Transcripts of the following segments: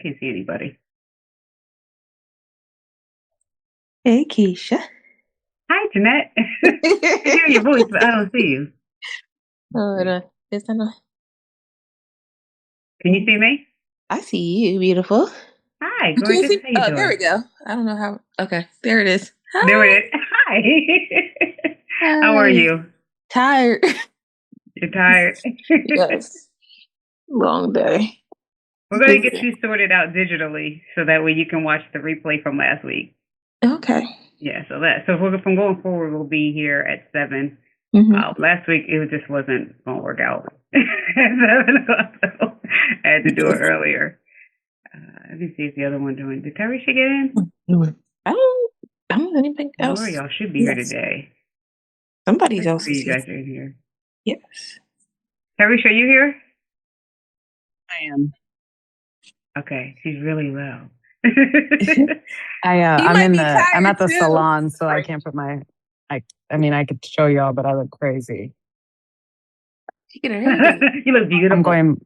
Can't see anybody. Hey, Keisha. Hi, Jeanette. I can hear your voice, but I don't see you. Hold on. Is that not- Can you see me? I see you, beautiful. Hi, You can't gorgeous. see? How you Oh, there doing? we go. I don't know how. Okay, there it is. There Hi. it is. Hi. How are Hi. you? Tired. You're tired? Yes. Long day. We're going to get Busy. you sorted out digitally so that way you can watch the replay from last week. Okay. Yeah, so if we're from going forward, we'll be here at 7. Mm-hmm. Last week, just wasn't going to work out. At 7 o'clock, so I had to do it earlier. Let me see if the other one doing. Did Tarisha get in? I don't know anything Lord, else. y'all should be here Yes. today. Somebody else Hopefully is you here. guys are in here. Yes. Tarisha, are you here? I am. Okay, she's really low. I He I'm might in be the I'm tired at the too. salon, so I can't put my I mean I could show y'all, but I look crazy. She get her hair done. You look I'm beautiful. going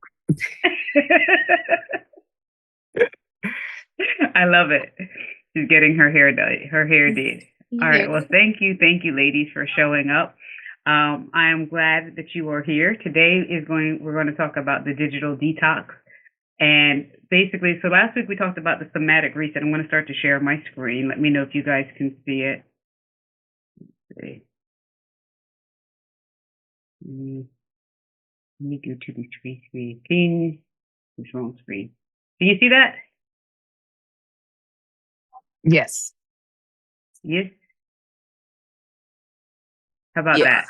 I love it. She's getting her hair done. Her hair did. All right. Yes. Well, thank you, ladies, for showing up. I am glad that you are here. Today we're going to talk about the digital detox. And basically, so last week we talked about the somatic reset. I'm going to start to share my screen. Let me know if you guys can see it. Let's see. Let me go to the screen. Ping. This wrong screen. Can you see that? yes. Yes. How about Yes.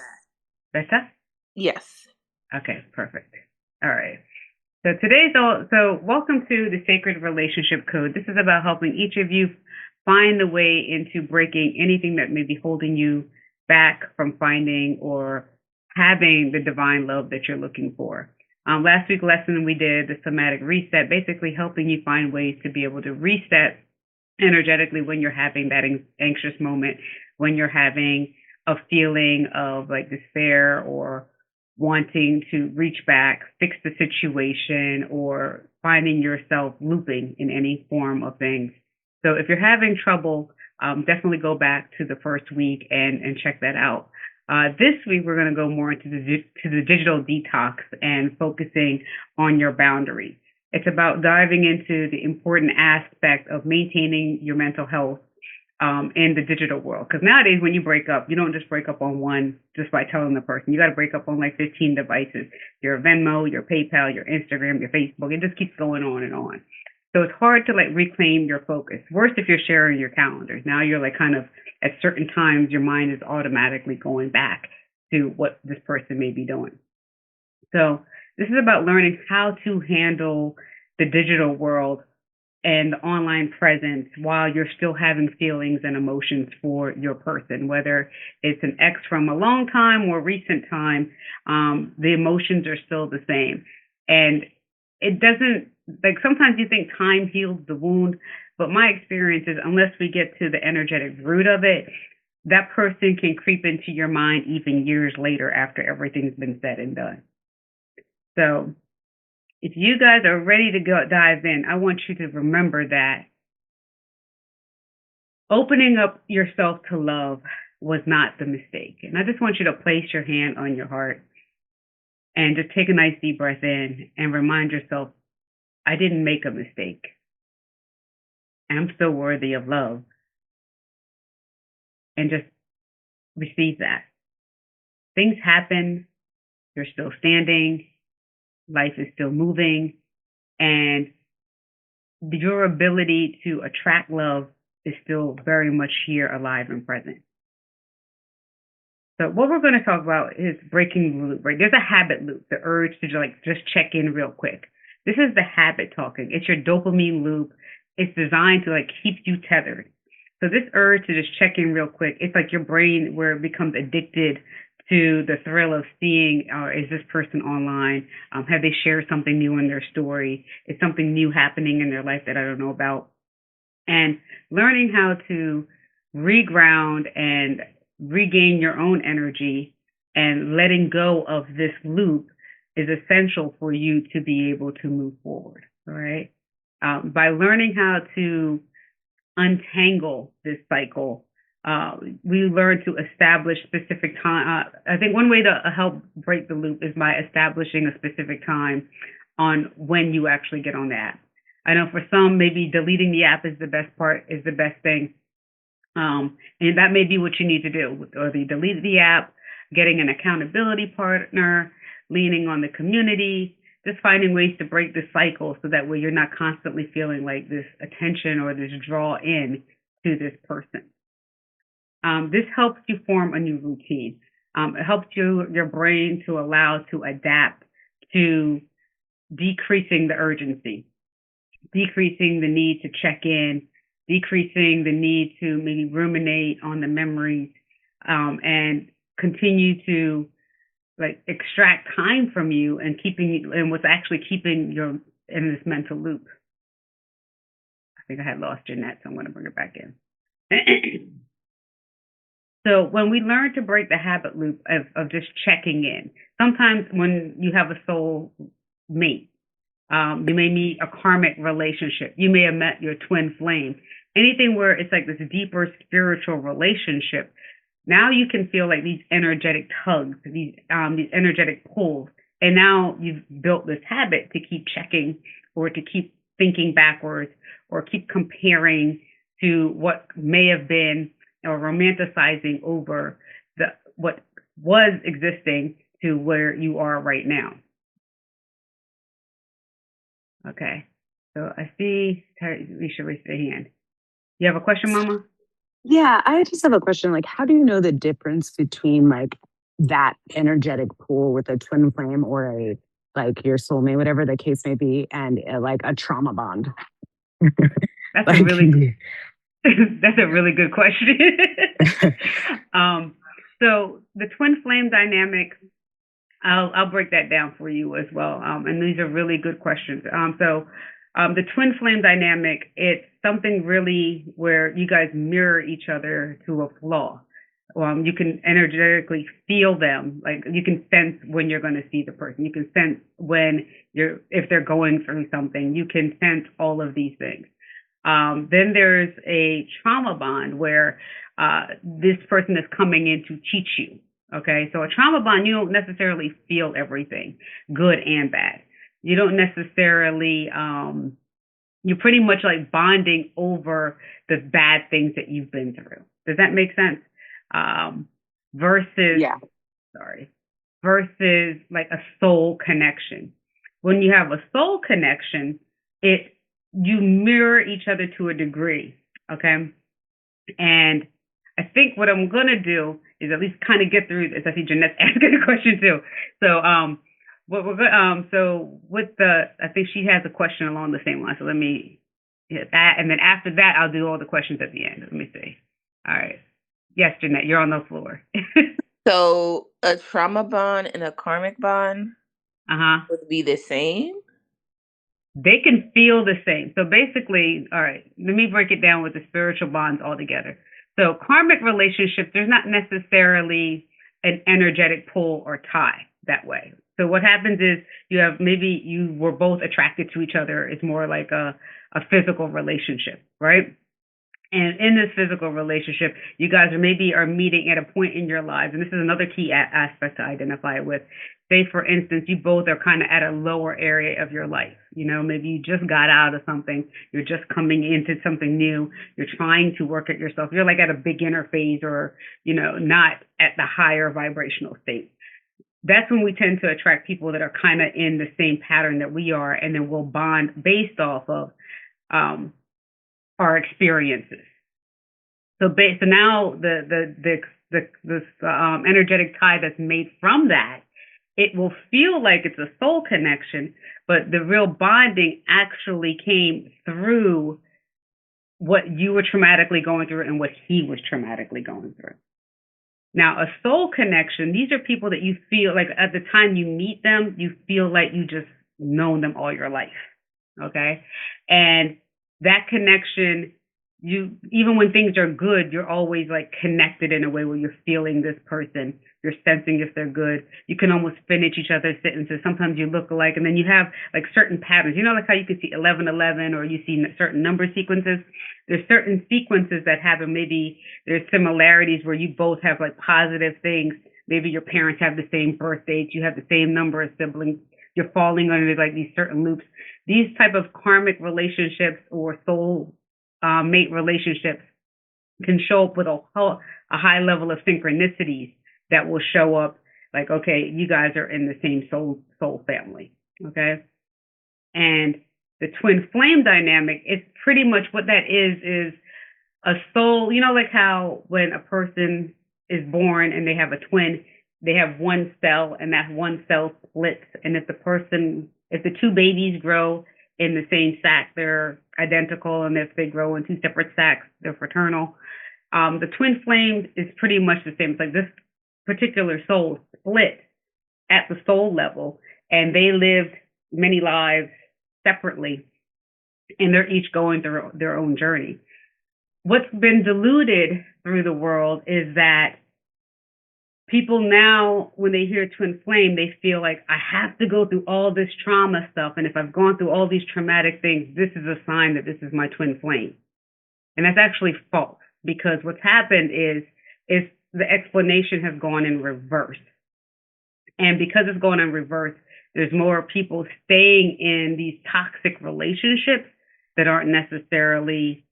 that? Better? Yes. Okay, perfect. All right. So welcome to the Sacred Relationship Code. This is about helping each of you find the way into breaking anything that may be holding you back from finding or having the divine love that you're looking for. Last week lesson we did the somatic reset, basically helping you find ways to be able to reset energetically when you're having that anxious moment, when you're having a feeling of like despair or wanting to reach back, fix the situation, or finding yourself looping in any form of things. So if you're having trouble, definitely go back to the first week and check that out. This week we're going to go more into the digital detox and focusing on your boundaries. It's about diving into the important aspect of maintaining your mental health in the digital world. Because nowadays, when you break up, you don't just break up on one just by telling the person. You got to break up on like 15 devices: your Venmo, your PayPal, your Instagram, your Facebook. It just keeps going on and on. So it's hard to like reclaim your focus. Worse if you're sharing your calendars. Now you're like kind of at certain times, your mind is automatically going back to what this person may be doing. So this is about learning how to handle the digital world and the online presence while you're still having feelings and emotions for your person, whether it's an ex from a long time or recent time, the emotions are still the same. And it doesn't, like sometimes you think time heals the wound, but my experience is unless we get to the energetic root of it, that person can creep into your mind even years later after everything's been said and done. So if you guys are ready to go dive in, I want you to remember that opening up yourself to love was not the mistake. And I just want you to place your hand on your heart and just take a nice deep breath in and remind yourself, I didn't make a mistake. I'm still worthy of love. And just receive that. Things happen. You're still standing. Life is still moving. And your ability to attract love is still very much here, alive and present. So what we're going to talk about is breaking the loop, right? There's a habit loop, the urge to like just check in real quick. This is the habit talking. It's your dopamine loop. It's designed to like keep you tethered. So this urge to just check in real quick, it's like your brain where it becomes addicted to the thrill of seeing, is this person online? Have they shared something new in their story? Is something new happening in their life that I don't know about? And learning how to reground and regain your own energy and letting go of this loop is essential for you to be able to move forward. All right. By learning how to untangle this cycle, we learn to establish specific time. I think one way to help break the loop is by establishing a specific time on when you actually get on the app. I know for some, maybe deleting the app is the best thing. And that may be what you need to do, or you delete the app, getting an accountability partner, leaning on the community, just finding ways to break the cycle so that way you're not constantly feeling like this attention or this draw in to this person. This helps you form a new routine. It helps your brain to allow to adapt to decreasing the urgency, decreasing the need to check in, decreasing the need to maybe ruminate on the memories, and continue to like extract time from you and what's actually keeping you in this mental loop. I think I had lost Jeanette, so I'm going to bring her back in. So when we learn to break the habit loop of just checking in, sometimes when you have a soul mate, you may meet a karmic relationship. You may have met your twin flame. Anything where it's like this deeper spiritual relationship. Now you can feel like these energetic tugs, these energetic pulls. And now you've built this habit to keep checking or to keep thinking backwards or keep comparing to what may have been or romanticizing over what was existing to where you are right now. Okay, so I see Risha raised her hand. You have a question, Mama? Yeah, I just have a question. Like, how do you know the difference between like that energetic pool with a twin flame or a like your soulmate, whatever the case may be, and like a trauma bond? That's a really that's a really good question. So the twin flame dynamic, I'll break that down for you as well. And these are really good questions. The twin flame dynamic, it's something really where you guys mirror each other to a flaw. You can energetically feel them, like you can sense when you're going to see the person. You can sense if they're going through something. You can sense all of these things. Then there's a trauma bond where this person is coming in to teach you. Okay, so a trauma bond, you don't necessarily feel everything, good and bad. You don't necessarily, you're pretty much like bonding over the bad things that you've been through. Does that make sense? Versus like a soul connection. When you have a soul connection, you mirror each other to a degree, okay? And I think what I'm going to do is at least kind of get through this. I see Jeanette's asking a question too. So what we're going I think she has a question along the same line. So let me hit that. And then after that, I'll do all the questions at the end. Let me see. All right. Yes, Jeanette, you're on the floor. So a trauma bond and a karmic bond would be the same? They can feel the same. So basically, all right, let me break it down with the spiritual bonds all together. So karmic relationships, there's not necessarily an energetic pull or tie that way. So what happens is maybe you were both attracted to each other. It's more like a physical relationship, right? And in this physical relationship, you guys are meeting at a point in your lives. And this is another key aspect to identify with. Say, for instance, you both are kind of at a lower area of your life. You know, maybe you just got out of something. You're just coming into something new. You're trying to work at yourself. You're like at a beginner phase or, not at the higher vibrational state. That's when we tend to attract people that are kind of in the same pattern that we are. And then we'll bond based off of our experiences. So now this energetic tie that's made from that, it will feel like it's a soul connection, but the real bonding actually came through what you were traumatically going through and what he was traumatically going through. Now, a soul connection, these are people that you feel like at the time you meet them, you feel like you just known them all your life. Okay. And that connection, even when things are good, you're always like connected in a way where you're feeling this person, you're sensing if they're good. You can almost finish each other's sentences. Sometimes you look alike, and then you have like certain patterns. Like how you can see 1111, or you see certain number sequences. There's certain sequences that happen. Maybe there's similarities where you both have like positive things. Maybe your parents have the same birth dates. You have the same number of siblings. You're falling under like these certain loops. These type of karmic relationships or soul mate relationships can show up with a high level of synchronicities that will show up like, okay, you guys are in the same soul family, okay? And the twin flame dynamic is pretty much what that is a soul, like how when a person is born and they have a twin, they have one cell and that one cell splits. And if the two babies grow in the same sac, they're identical. And if they grow in two separate sacs, they're fraternal. The twin flame is pretty much the same. It's like this particular soul split at the soul level, and they lived many lives separately, and they're each going through their own journey. What's been diluted through the world is that people now, when they hear twin flame, they feel like I have to go through all this trauma stuff. And if I've gone through all these traumatic things, this is a sign that this is my twin flame. And that's actually false, because what's happened is the explanation has gone in reverse. And because it's going in reverse, there's more people staying in these toxic relationships that aren't necessarily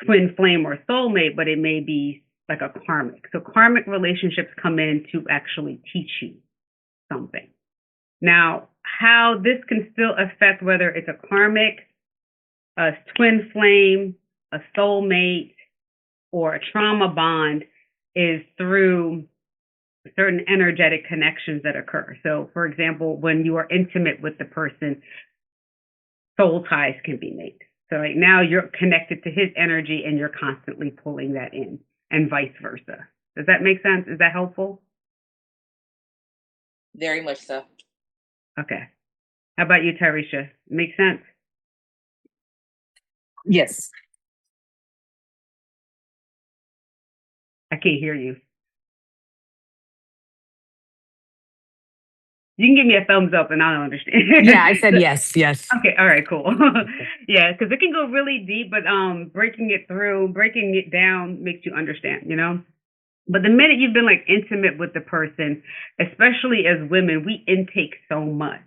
twin flame or soulmate, but it may be like a karmic. So karmic relationships come in to actually teach you something. Now, how this can still affect whether it's a karmic, a twin flame, a soulmate, or a trauma bond is through certain energetic connections that occur. So, for example, when you are intimate with the person, soul ties can be made. So right now you're connected to his energy and you're constantly pulling that in, and vice versa. Does that make sense? Is that helpful? Very much so. Okay. How about you, Tarisha? Make sense? Yes. I can't hear you. You can give me a thumbs up and I'll understand. Yeah, I said yes. Okay, all right, cool. Yeah, because it can go really deep, but breaking it down makes you understand, But the minute you've been like intimate with the person, especially as women, we intake so much.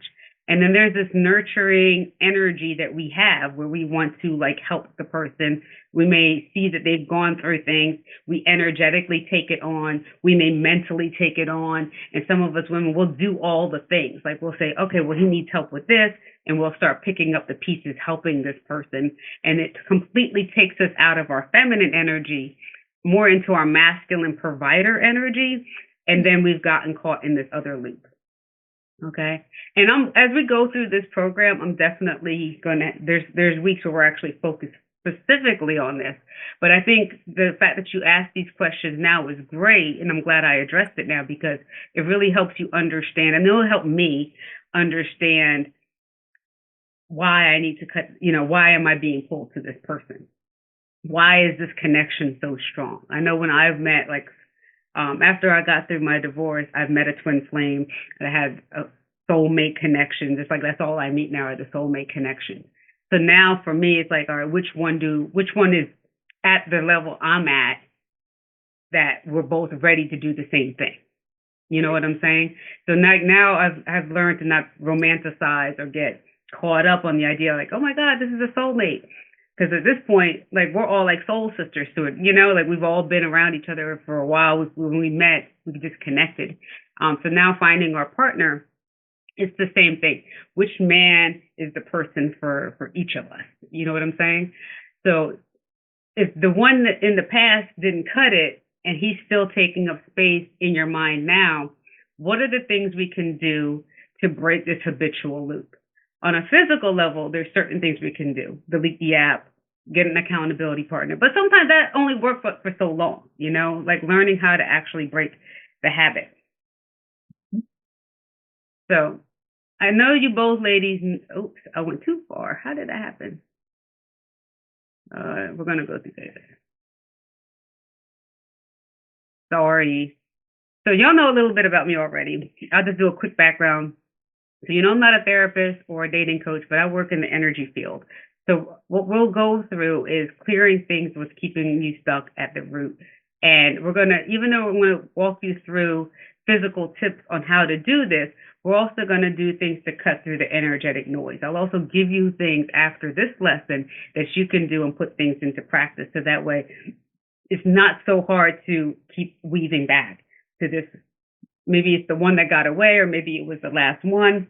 And then there's this nurturing energy that we have where we want to like help the person. We may see that they've gone through things. We energetically take it on. We may mentally take it on. And some of us women will do all the things. Like we'll say, okay, well, he needs help with this. And we'll start picking up the pieces, helping this person. And it completely takes us out of our feminine energy, more into our masculine provider energy. And then we've gotten caught in this other loop. Okay. And as we go through this program, I'm definitely there's weeks where we're actually focused specifically on this. But I think the fact that you asked these questions now is great. And I'm glad I addressed it now, because it really helps you understand. And it'll help me understand why I need to why am I being pulled to this person? Why is this connection so strong? I know when I've met after I got through my divorce, I've met a twin flame. I had a soulmate connection. It's like that's all I meet now are the soulmate connections. So now for me, it's like, all right, which one is at the level I'm at that we're both ready to do the same thing? You know what I'm saying? So now I've learned to not romanticize or get caught up on the idea like, oh my God, this is a soulmate. Because at this point, like we're all like soul sisters to it, like we've all been around each other for a while. When we met, we just connected. So now finding our partner, it's the same thing. Which man is the person for each of us? You know what I'm saying? So if the one that in the past didn't cut it and he's still taking up space in your mind now, what are the things we can do to break this habitual loop? On a physical level, there's certain things we can do. Delete the app, get an accountability partner. But sometimes that only works for so long, like learning how to actually break the habit. So I know you both ladies, oops, I went too far. How did that happen? We're going to go through this. Sorry. So y'all know a little bit about me already. I'll just do a quick background. So I'm not a therapist or a dating coach, but I work in the energy field. So what we'll go through is clearing things what's keeping you stuck at the root. And we're going to, even though we're going to walk you through physical tips on how to do this, we're also going to do things to cut through the energetic noise. I'll also give you things after this lesson that you can do and put things into practice. So that way it's not so hard to keep weaving back to this. Maybe it's the one that got away, or maybe it was the last one.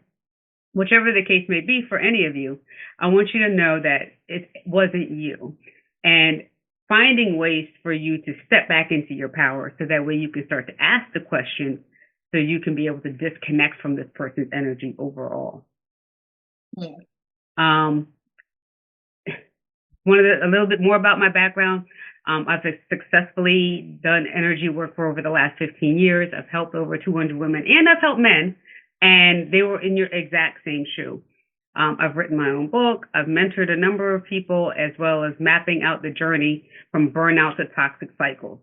Whichever the case may be for any of you, I want you to know that it wasn't you. And finding ways for you to step back into your power so that way you can start to ask the questions so you can be able to disconnect from this person's energy overall. Yeah. A little bit more about my background. I've successfully done energy work for over the last 15 years. I've helped over 200 women, and I've helped men, and they were in your exact same shoe. I've written my own book. I've mentored a number of people, as well as mapping out the journey from burnout to toxic cycles.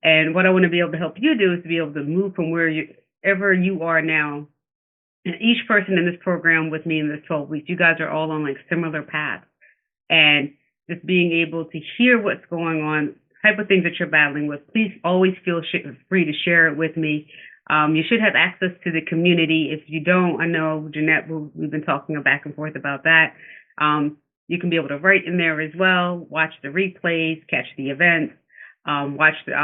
And what I want to be able to help you do is to be able to move from wherever you are now. And each person in this program with me in this 12 weeks, you guys are all on like similar paths. And just being able to hear what's going on, type of things that you're battling with, please always feel free to share it with me. You should have access to the community. If you don't, I know, Jeanette, we've been talking back and forth about that. You can be able to write in there as well, watch the replays, catch the events, watch the,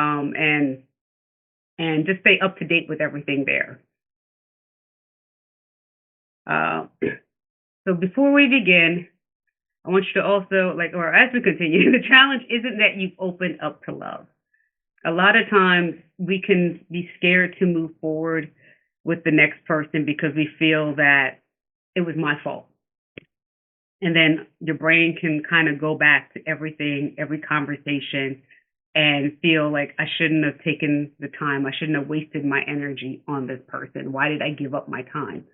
and just stay up to date with everything there. So before we begin, I want you to also, or as we continue, the challenge isn't that you've opened up to love. A lot of times we can be scared to move forward with the next person because we feel that it was my fault. And then your brain can kind of go back to everything, every conversation, and feel like I shouldn't have taken the time. I shouldn't have wasted my energy on this person. Why did I give up my time?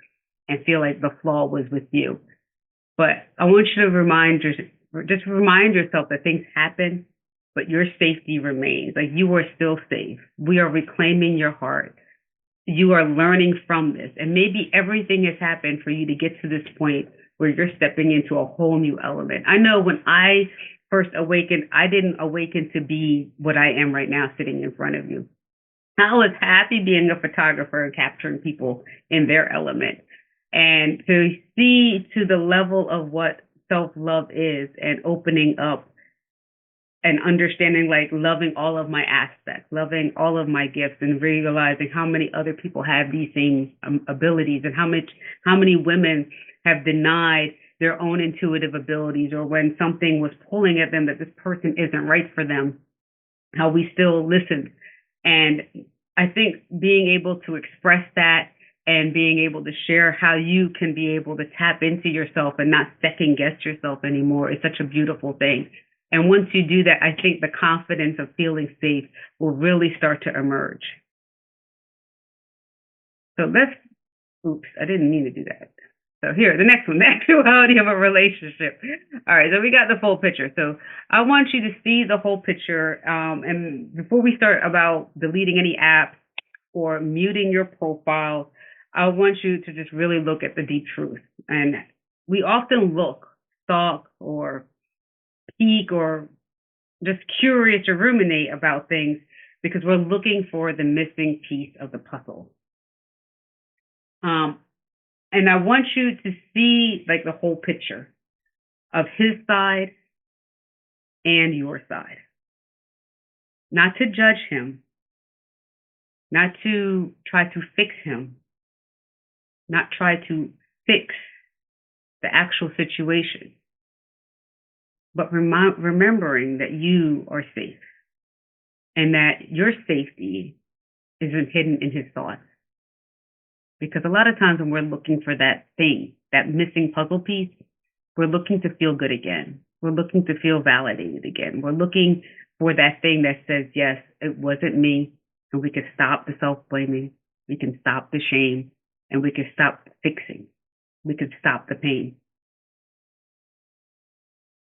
And feel like the flaw was with you. But I want you to remind yourself that things happen, but your safety remains. Like, you are still safe. We are reclaiming your heart. You are learning from this. And maybe everything has happened for you to get to this point where you're stepping into a whole new element. I know when I first awakened, I didn't awaken to be what I am right now sitting in front of you. I was happy being a photographer and capturing people in their element. And to see to the level of what self-love is and opening up and understanding, like, loving all of my aspects, loving all of my gifts, and realizing how many other people have these same abilities, and how many women have denied their own intuitive abilities, or when something was pulling at them that this person isn't right for them, how we still listened. And I think being able to express that and being able to share how you can be able to tap into yourself and not second guess yourself anymore is such a beautiful thing. And once you do that, I think the confidence of feeling safe will really start to emerge. So oops, I didn't mean to do that. So here, the next one, the actuality of a relationship. All right, so we got the full picture. So I want you to see the whole picture. And before we start about deleting any apps or muting your profile, I want you to just really look at the deep truth. And we often stalk, or peek, or just curious or ruminate about things because we're looking for the missing piece of the puzzle. And I want you to see, like, the whole picture of his side and your side. Not to judge him, not to try to fix him, not try to fix the actual situation, but remembering that you are safe and that your safety isn't hidden in his thoughts. Because a lot of times when we're looking for that thing, that missing puzzle piece, we're looking to feel good again. We're looking to feel validated again. We're looking for that thing that says, yes, it wasn't me, and we can stop the self-blaming, we can stop the shame, and we can stop fixing. We can stop the pain.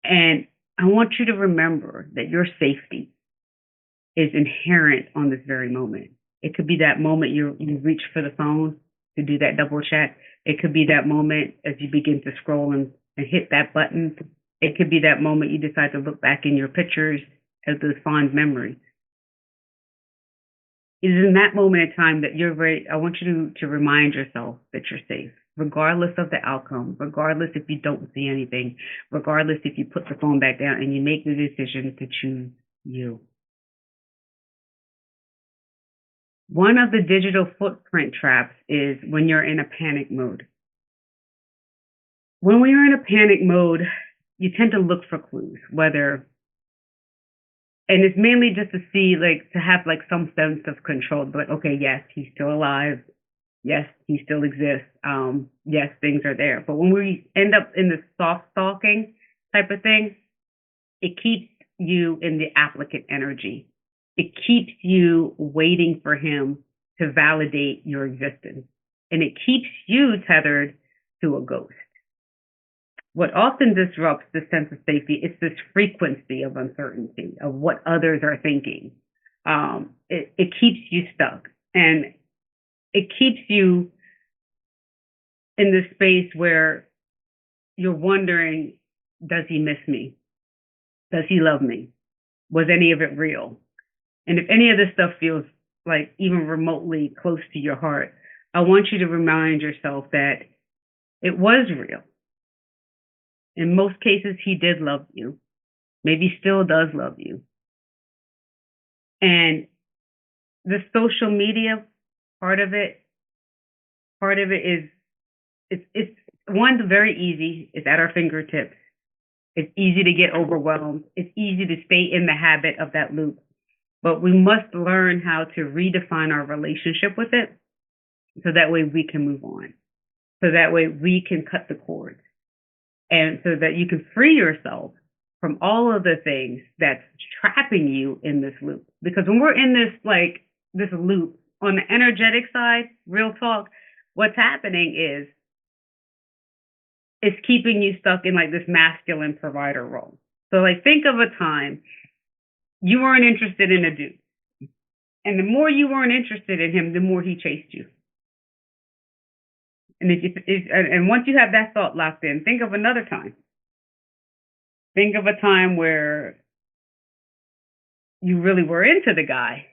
And I want you to remember that your safety is inherent on this very moment. It could be that moment you reach for the phone to do that double check. It could be that moment as you begin to scroll and hit that button. It could be that moment you decide to look back in your pictures at those fond memories. It is in that moment in time that you're ready. I want you to remind yourself that you're safe, regardless of the outcome, regardless if you don't see anything, regardless if you put the phone back down and you make the decision to choose you. One of the digital footprint traps is when you're in a panic mode. When we are in a panic mode, you tend to look for clues, and it's mainly just to see, like, to have like some sense of control. Like, okay, yes, he's still alive. Yes, he still exists. Yes, things are there. But when we end up in the soft stalking type of thing, it keeps you in the applicant energy. It keeps you waiting for him to validate your existence. And it keeps you tethered to a ghost. What often disrupts the sense of safety is this frequency of uncertainty of what others are thinking. It keeps you stuck, and it keeps you in this space where you're wondering, does he miss me? Does he love me? Was any of it real? And if any of this stuff feels like even remotely close to your heart, I want you to remind yourself that it was real. In most cases, he did love you. Maybe still does love you. And the social media part of it is, it's one, very easy. It's at our fingertips. It's easy to get overwhelmed. It's easy to stay in the habit of that loop. But we must learn how to redefine our relationship with it so that way we can move on. So that way we can cut the cords. And so that you can free yourself from all of the things that's trapping you in this loop. Because when we're in this loop, on the energetic side, real talk, what's happening is it's keeping you stuck in like this masculine provider role. So like, think of a time you weren't interested in a dude. And the more you weren't interested in him, the more he chased you. And once you have that thought locked in, think of another time. Think of a time where you really were into the guy.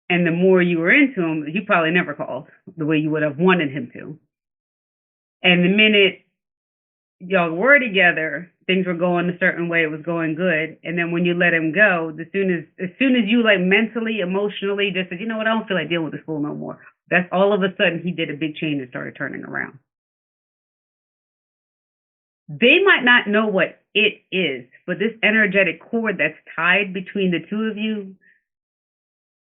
And the more you were into him, he probably never called the way you would have wanted him to. And the minute y'all were together, things were going a certain way, it was going good. And then when you let him go, as soon as you like mentally, emotionally just said, you know what, I don't feel like dealing with this fool no more. That's all of a sudden he did a big change and started turning around. They might not know what it is, but this energetic cord that's tied between the two of you,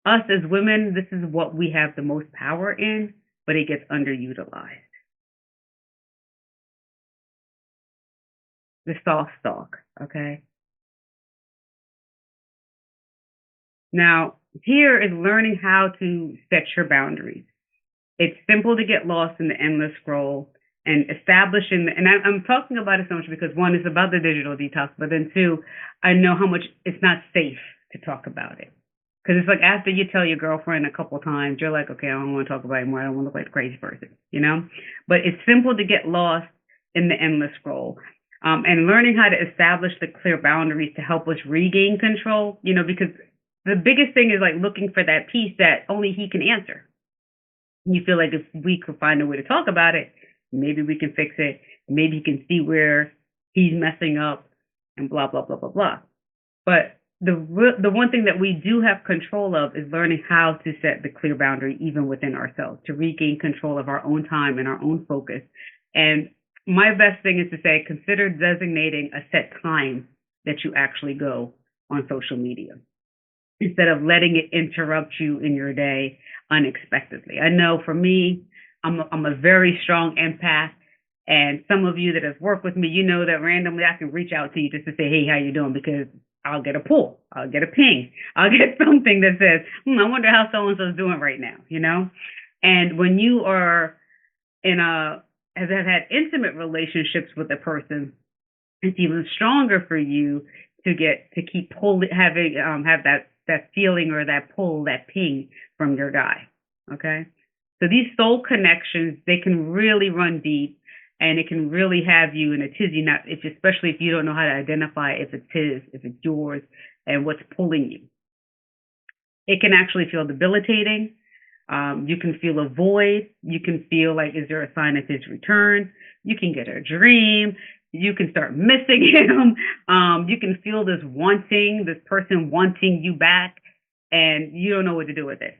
us as women, this is what we have the most power in, but it gets underutilized. The soft stalk, okay? Now, here is learning how to set your boundaries. It's simple to get lost in the endless scroll and establishing, and I'm talking about it so much because one, it's about the digital detox, but then two, I know how much it's not safe to talk about it. Because it's like after you tell your girlfriend a couple times, you're like, okay, I don't want to talk about it anymore. I don't want to look like a crazy person, you know? But it's simple to get lost in the endless scroll. And learning how to establish the clear boundaries to help us regain control, you know, because the biggest thing is like looking for that piece that only he can answer. You feel like if we could find a way to talk about it, maybe we can fix it. Maybe you can see where he's messing up and blah, blah, blah, blah, blah. But the one thing that we do have control of is learning how to set the clear boundary even within ourselves to regain control of our own time and our own focus. And my best thing is to say, consider designating a set time that you actually go on social media instead of letting it interrupt you in your day unexpectedly. I know for me, I'm a very strong empath, and some of you that have worked with me, you know that randomly I can reach out to you just to say, hey, how you doing? Because I'll get a pull, I'll get a ping, I'll get something that says, I wonder how so-and-so's doing right now, you know? And when you are have had intimate relationships with a person, it's even stronger for you to keep pulling, having have that feeling or that pull, that ping from your guy. Okay, so these soul connections, they can really run deep, and it can really have you in a tizzy. Not if especially if you don't know how to identify if it's his, if it's yours, and what's pulling you. It can actually feel debilitating. You can feel a void. You can feel like, is there a sign of his return? You can get a dream. You can start missing him. You can feel this person wanting you back, and you don't know what to do with it.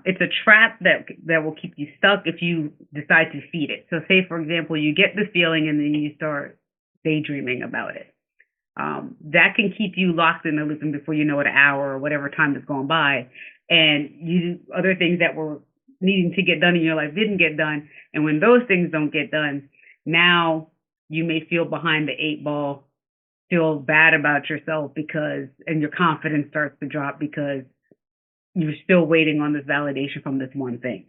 It's a trap that will keep you stuck if you decide to feed it. So, say for example, you get the feeling and then you start daydreaming about it. That can keep you locked in the loop, and before you know it, an hour or whatever time has gone by, and you other things that were needing to get done in your life didn't get done. And when those things don't get done, now you may feel behind the eight ball, feel bad about yourself and your confidence starts to drop because you're still waiting on this validation from this one thing.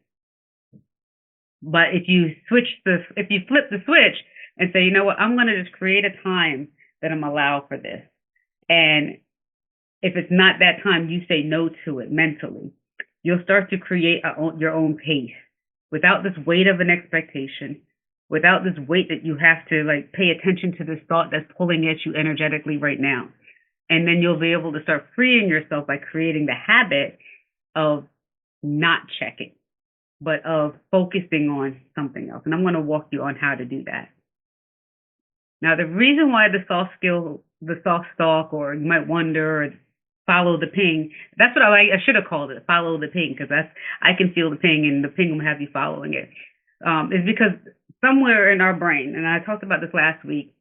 But if you flip the switch and say, you know what, I'm going to just create a time that I'm allowed for this. And if it's not that time, you say no to it mentally. You'll start to create your own pace without this weight of an expectation, without this weight that you have to like pay attention to this thought that's pulling at you energetically right now. And then you'll be able to start freeing yourself by creating the habit of not checking, but of focusing on something else. And I'm going to walk you on how to do that. Now, the reason why the soft stalk, or you might wonder, or follow the ping, that's what I should have called it, follow the ping, because I can feel the ping, and the ping will have you following it. Is because somewhere in our brain, and I talked about this last week,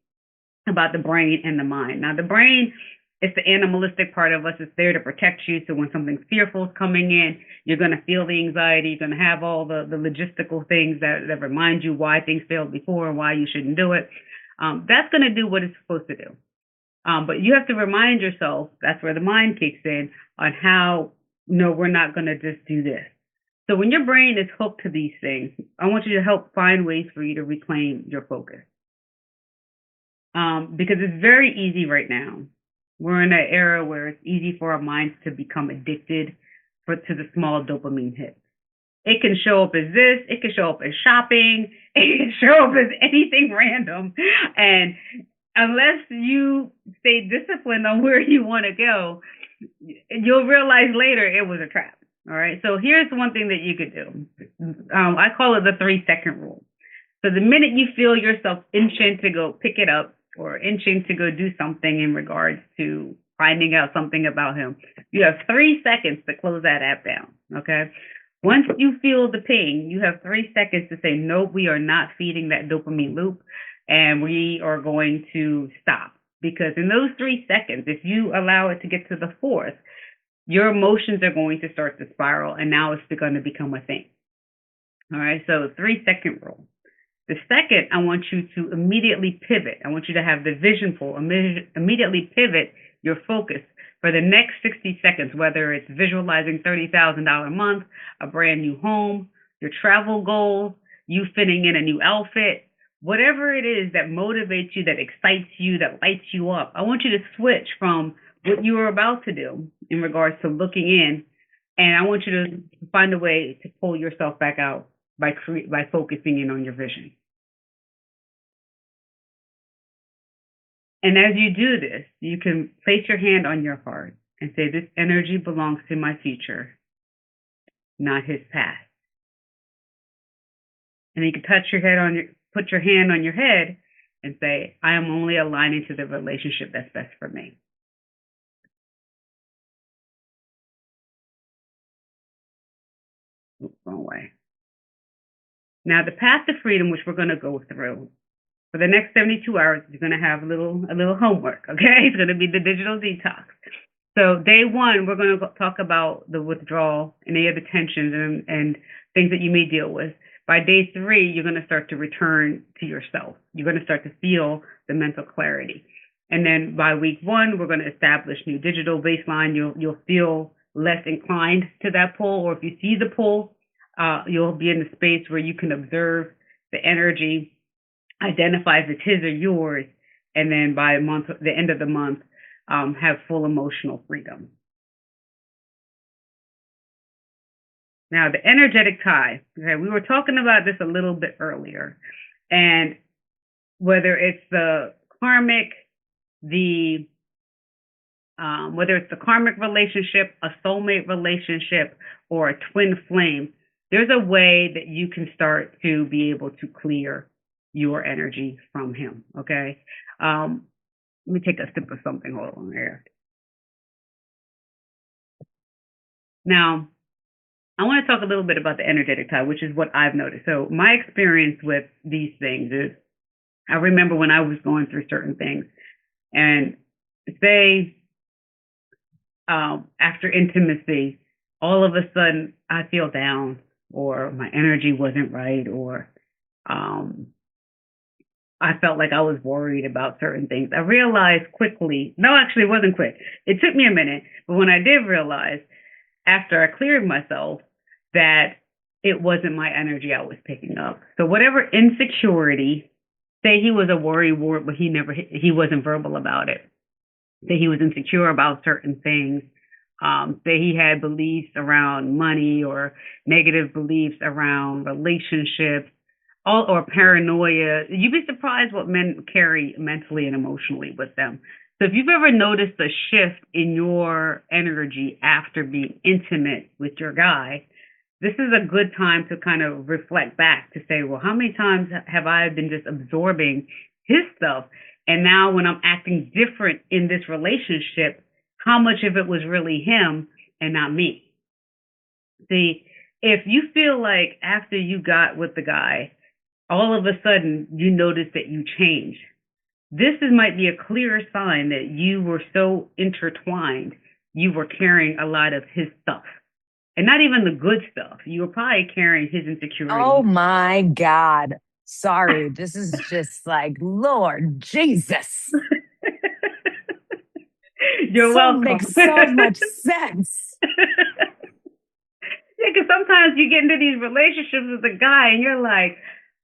about the brain and the mind. Now, the brain is the animalistic part of us. It's there to protect you. So when something fearful is coming in, you're going to feel the anxiety. You're going to have all the logistical things that remind you why things failed before and why you shouldn't do it. That's going to do what it's supposed to do. But you have to remind yourself, that's where the mind kicks in, on how, no, we're not going to just do this. So when your brain is hooked to these things, I want you to help find ways for you to reclaim your focus. Because it's very easy right now. We're in an era where it's easy for our minds to become addicted to the small dopamine hits. It can show up as this. It can show up as shopping. It can show up as anything random. And unless you stay disciplined on where you want to go, you'll realize later it was a trap. All right. So here's one thing that you could do. I call it the 3-second rule. So the minute you feel yourself inching to go pick it up, or inching to go do something in regards to finding out something about him, you have 3 seconds to close that app down. Okay. Once you feel the ping, you have 3 seconds to say, no, we are not feeding that dopamine loop, and we are going to stop. Because in those 3 seconds, if you allow it to get to the fourth, your emotions are going to start to spiral, and now it's going to become a thing. All right. So 3-second rule. The second, I want you to immediately pivot. I want you to have the vision pull, immediately pivot your focus for the next 60 seconds, whether it's visualizing $30,000 a month, a brand new home, your travel goals, you fitting in a new outfit, whatever it is that motivates you, that excites you, that lights you up. I want you to switch from what you are about to do in regards to looking in, and I want you to find a way to pull yourself back out by focusing in on your vision. And as you do this, you can place your hand on your heart and say, this energy belongs to my future, not his past. And you can put your hand on your head and say, I am only aligning to the relationship that's best for me. Oops, wrong way. Now, the path to freedom, which we're going to go through, for the next 72 hours, you're going to have a little homework, okay? It's going to be the digital detox. So day one, we're going to talk about the withdrawal and any of the tensions and things that you may deal with. By day 3, you're going to start to return to yourself. You're going to start to feel the mental clarity. And then by week 1, we're going to establish new digital baseline. You'll feel less inclined to that pull, or if you see the pull, you'll be in the space where you can observe the energy, identify if it's his or yours, and then by the end of the month, have full emotional freedom. Now, the energetic tie. Okay, we were talking about this a little bit earlier, and whether it's the karmic, whether it's the karmic relationship, a soulmate relationship, or a twin flame, there's a way that you can start to be able to clear your energy from him. Okay, let me take a sip of something. Hold on here. Now, I want to talk a little bit about the energetic tie, which is what I've noticed. So my experience with these things is, I remember when I was going through certain things, and say after intimacy, all of a sudden I feel down, or my energy wasn't right, or I felt like I was worried about certain things. I realized quickly, no, actually it wasn't quick. It took me a minute, but when I did realize, after I cleared myself, that it wasn't my energy I was picking up. So whatever insecurity, say he was a worrywart, but he wasn't verbal about it. Say he was insecure about certain things. Say he had beliefs around money or negative beliefs around relationships, or paranoia. You'd be surprised what men carry mentally and emotionally with them. So if you've ever noticed a shift in your energy after being intimate with your guy, this is a good time to kind of reflect back to say, well, how many times have I been just absorbing his stuff? And now when I'm acting different in this relationship, how much of it was really him and not me? See, if you feel like after you got with the guy, all of a sudden you notice that you changed, might be a clear sign that you were so intertwined, you were carrying a lot of his stuff. And not even the good stuff. You were probably carrying his insecurities. Oh my God. Sorry. This is just like, Lord Jesus. You're welcome. Makes so much sense. Yeah, because sometimes you get into these relationships with a guy and you're like,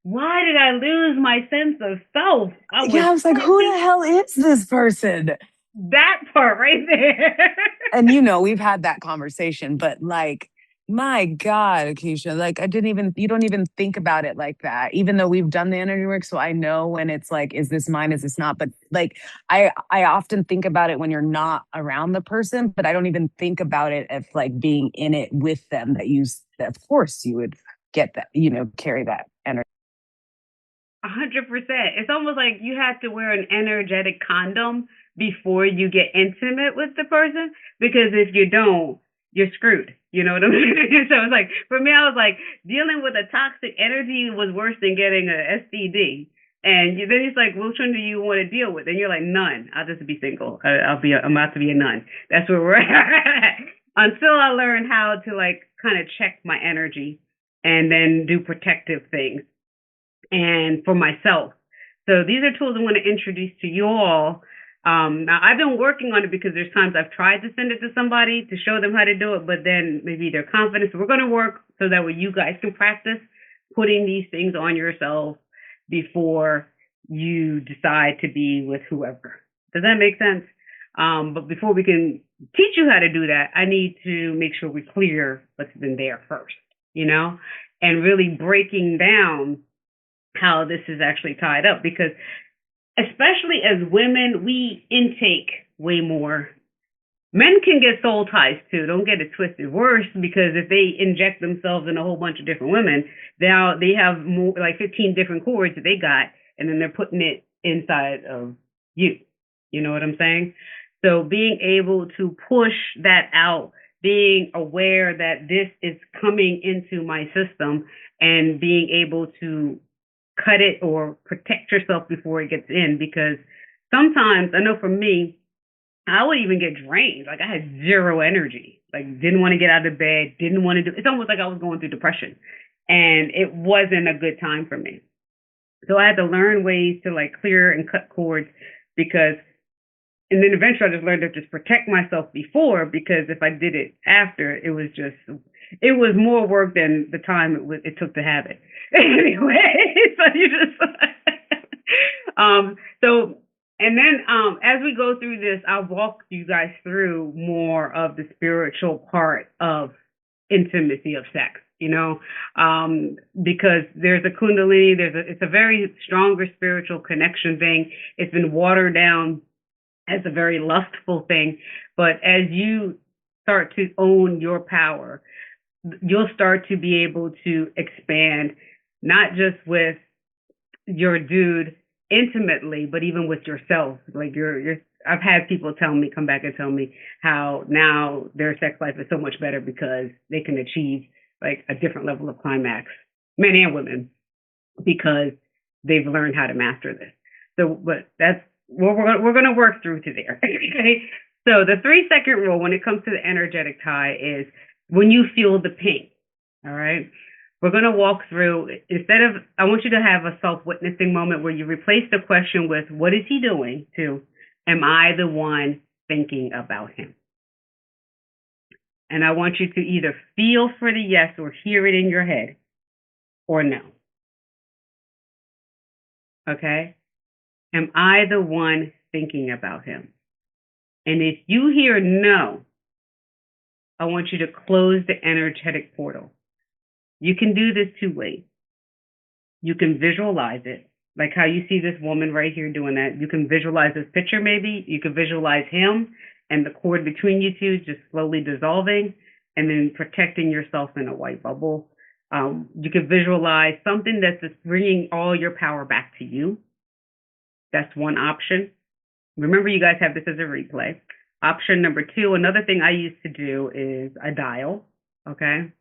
why did I lose my sense of self? I was like, who the hell is this person? That part right there. And we've had that conversation, but like, my God, Akeisha, like you don't even think about it like that, even though we've done the energy work. So I know when it's like, is this mine? Is this not? But like, I often think about it when you're not around the person, but I don't even think about it as like being in it with them, that of course you would get that, carry that energy. 100%. It's almost like you have to wear an energetic condom before you get intimate with the person, because if you don't, you're screwed. You know what I mean? So it's like, for me, I was like, dealing with a toxic energy was worse than getting a STD. And then he's like, which one do you want to deal with? And you're like, none. I'll just be single. I'm about to be a nun. That's where we're at. Until I learn how to like kind of check my energy and then do protective things and for myself. So these are tools I want to introduce to you all. Now I've been working on it because there's times I've tried to send it to somebody to show them how to do it, but then maybe their confidence. So we're going to work so that way you guys can practice putting these things on yourself before you decide to be with whoever. Does that make sense? But before we can teach you how to do that, I need to make sure we clear what's been there first, and really breaking down how this is actually tied up, because especially as women, we intake way more. Men can get soul ties too. Don't get it twisted. Worse, because if they inject themselves in a whole bunch of different women, now they have more, like 15 different cords that they got, and then they're putting it inside of you. You know what I'm saying? So being able to push that out, being aware that this is coming into my system, and being able to cut it or protect yourself before it gets in. Because sometimes, I know for me, I would even get drained. Like I had zero energy, like didn't want to get out of bed, didn't want to do, it's almost like I was going through depression, and it wasn't a good time for me. So I had to learn ways to like clear and cut cords, because, and then eventually I just learned to just protect myself before, because if I did it after, it was more work than the time it took to have it. Anyway, so you just, so And then as we go through this, I'll walk you guys through more of the spiritual part of intimacy of sex, because there's a kundalini, it's a very stronger spiritual connection thing. It's been watered down as a very lustful thing. But as you start to own your power, you'll start to be able to expand, not just with your dude intimately, but even with yourself. Like I've had people come back and tell me how now their sex life is so much better because they can achieve like a different level of climax, men and women, because they've learned how to master this. So, but that's what we're going to work through to there. Okay? So the 3-second rule when it comes to the energetic tie is when you feel the ping. All right. We're going to walk through, I want you to have a self-witnessing moment where you replace the question with, what is he doing, to, am I the one thinking about him? And I want you to either feel for the yes or hear it in your head or no. Okay? Am I the one thinking about him? And if you hear no, I want you to close the energetic portal. You can do this 2 ways. You can visualize it, like how you see this woman right here doing that. You can visualize this picture maybe. You can visualize him and the cord between you two just slowly dissolving and then protecting yourself in a white bubble. You can visualize something that's just bringing all your power back to you. That's one option. Remember, you guys have this as a replay. Option number 2, another thing I used to do is a dial, okay?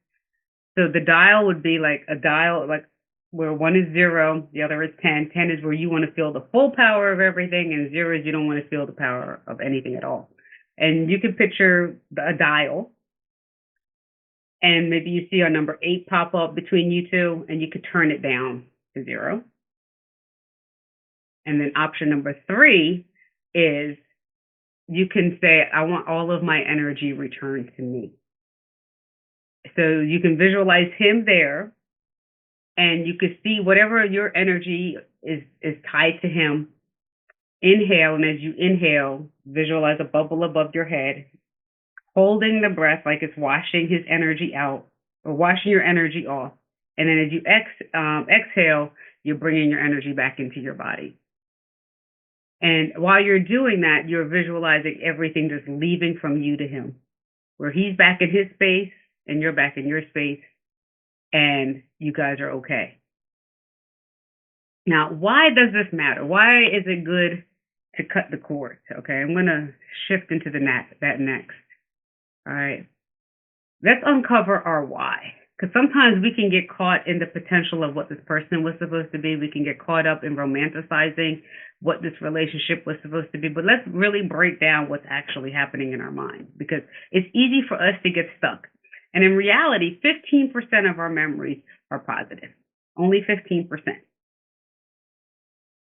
So the dial would be like a dial, like where 1 is 0, the other is 10. 10 is where you want to feel the full power of everything, and 0 is you don't want to feel the power of anything at all. And you can picture a dial, and maybe you see a number 8 pop up between you two, and you could turn it down to 0. And then option number 3 is you can say, I want all of my energy returned to me. So you can visualize him there, and you can see whatever your energy is tied to him. Inhale, and as you inhale, visualize a bubble above your head, holding the breath like it's washing his energy out or washing your energy off. And then as you exhale, you're bringing your energy back into your body. And while you're doing that, you're visualizing everything just leaving from you to him, where he's back in his space and you're back in your space, and you guys are okay. Now, why does this matter? Why is it good to cut the cord? Okay, I'm going to shift into that next. All right. Let's uncover our why. Because sometimes we can get caught in the potential of what this person was supposed to be. We can get caught up in romanticizing what this relationship was supposed to be. But let's really break down what's actually happening in our mind, because it's easy for us to get stuck. And in reality, 15% of our memories are positive, only 15%.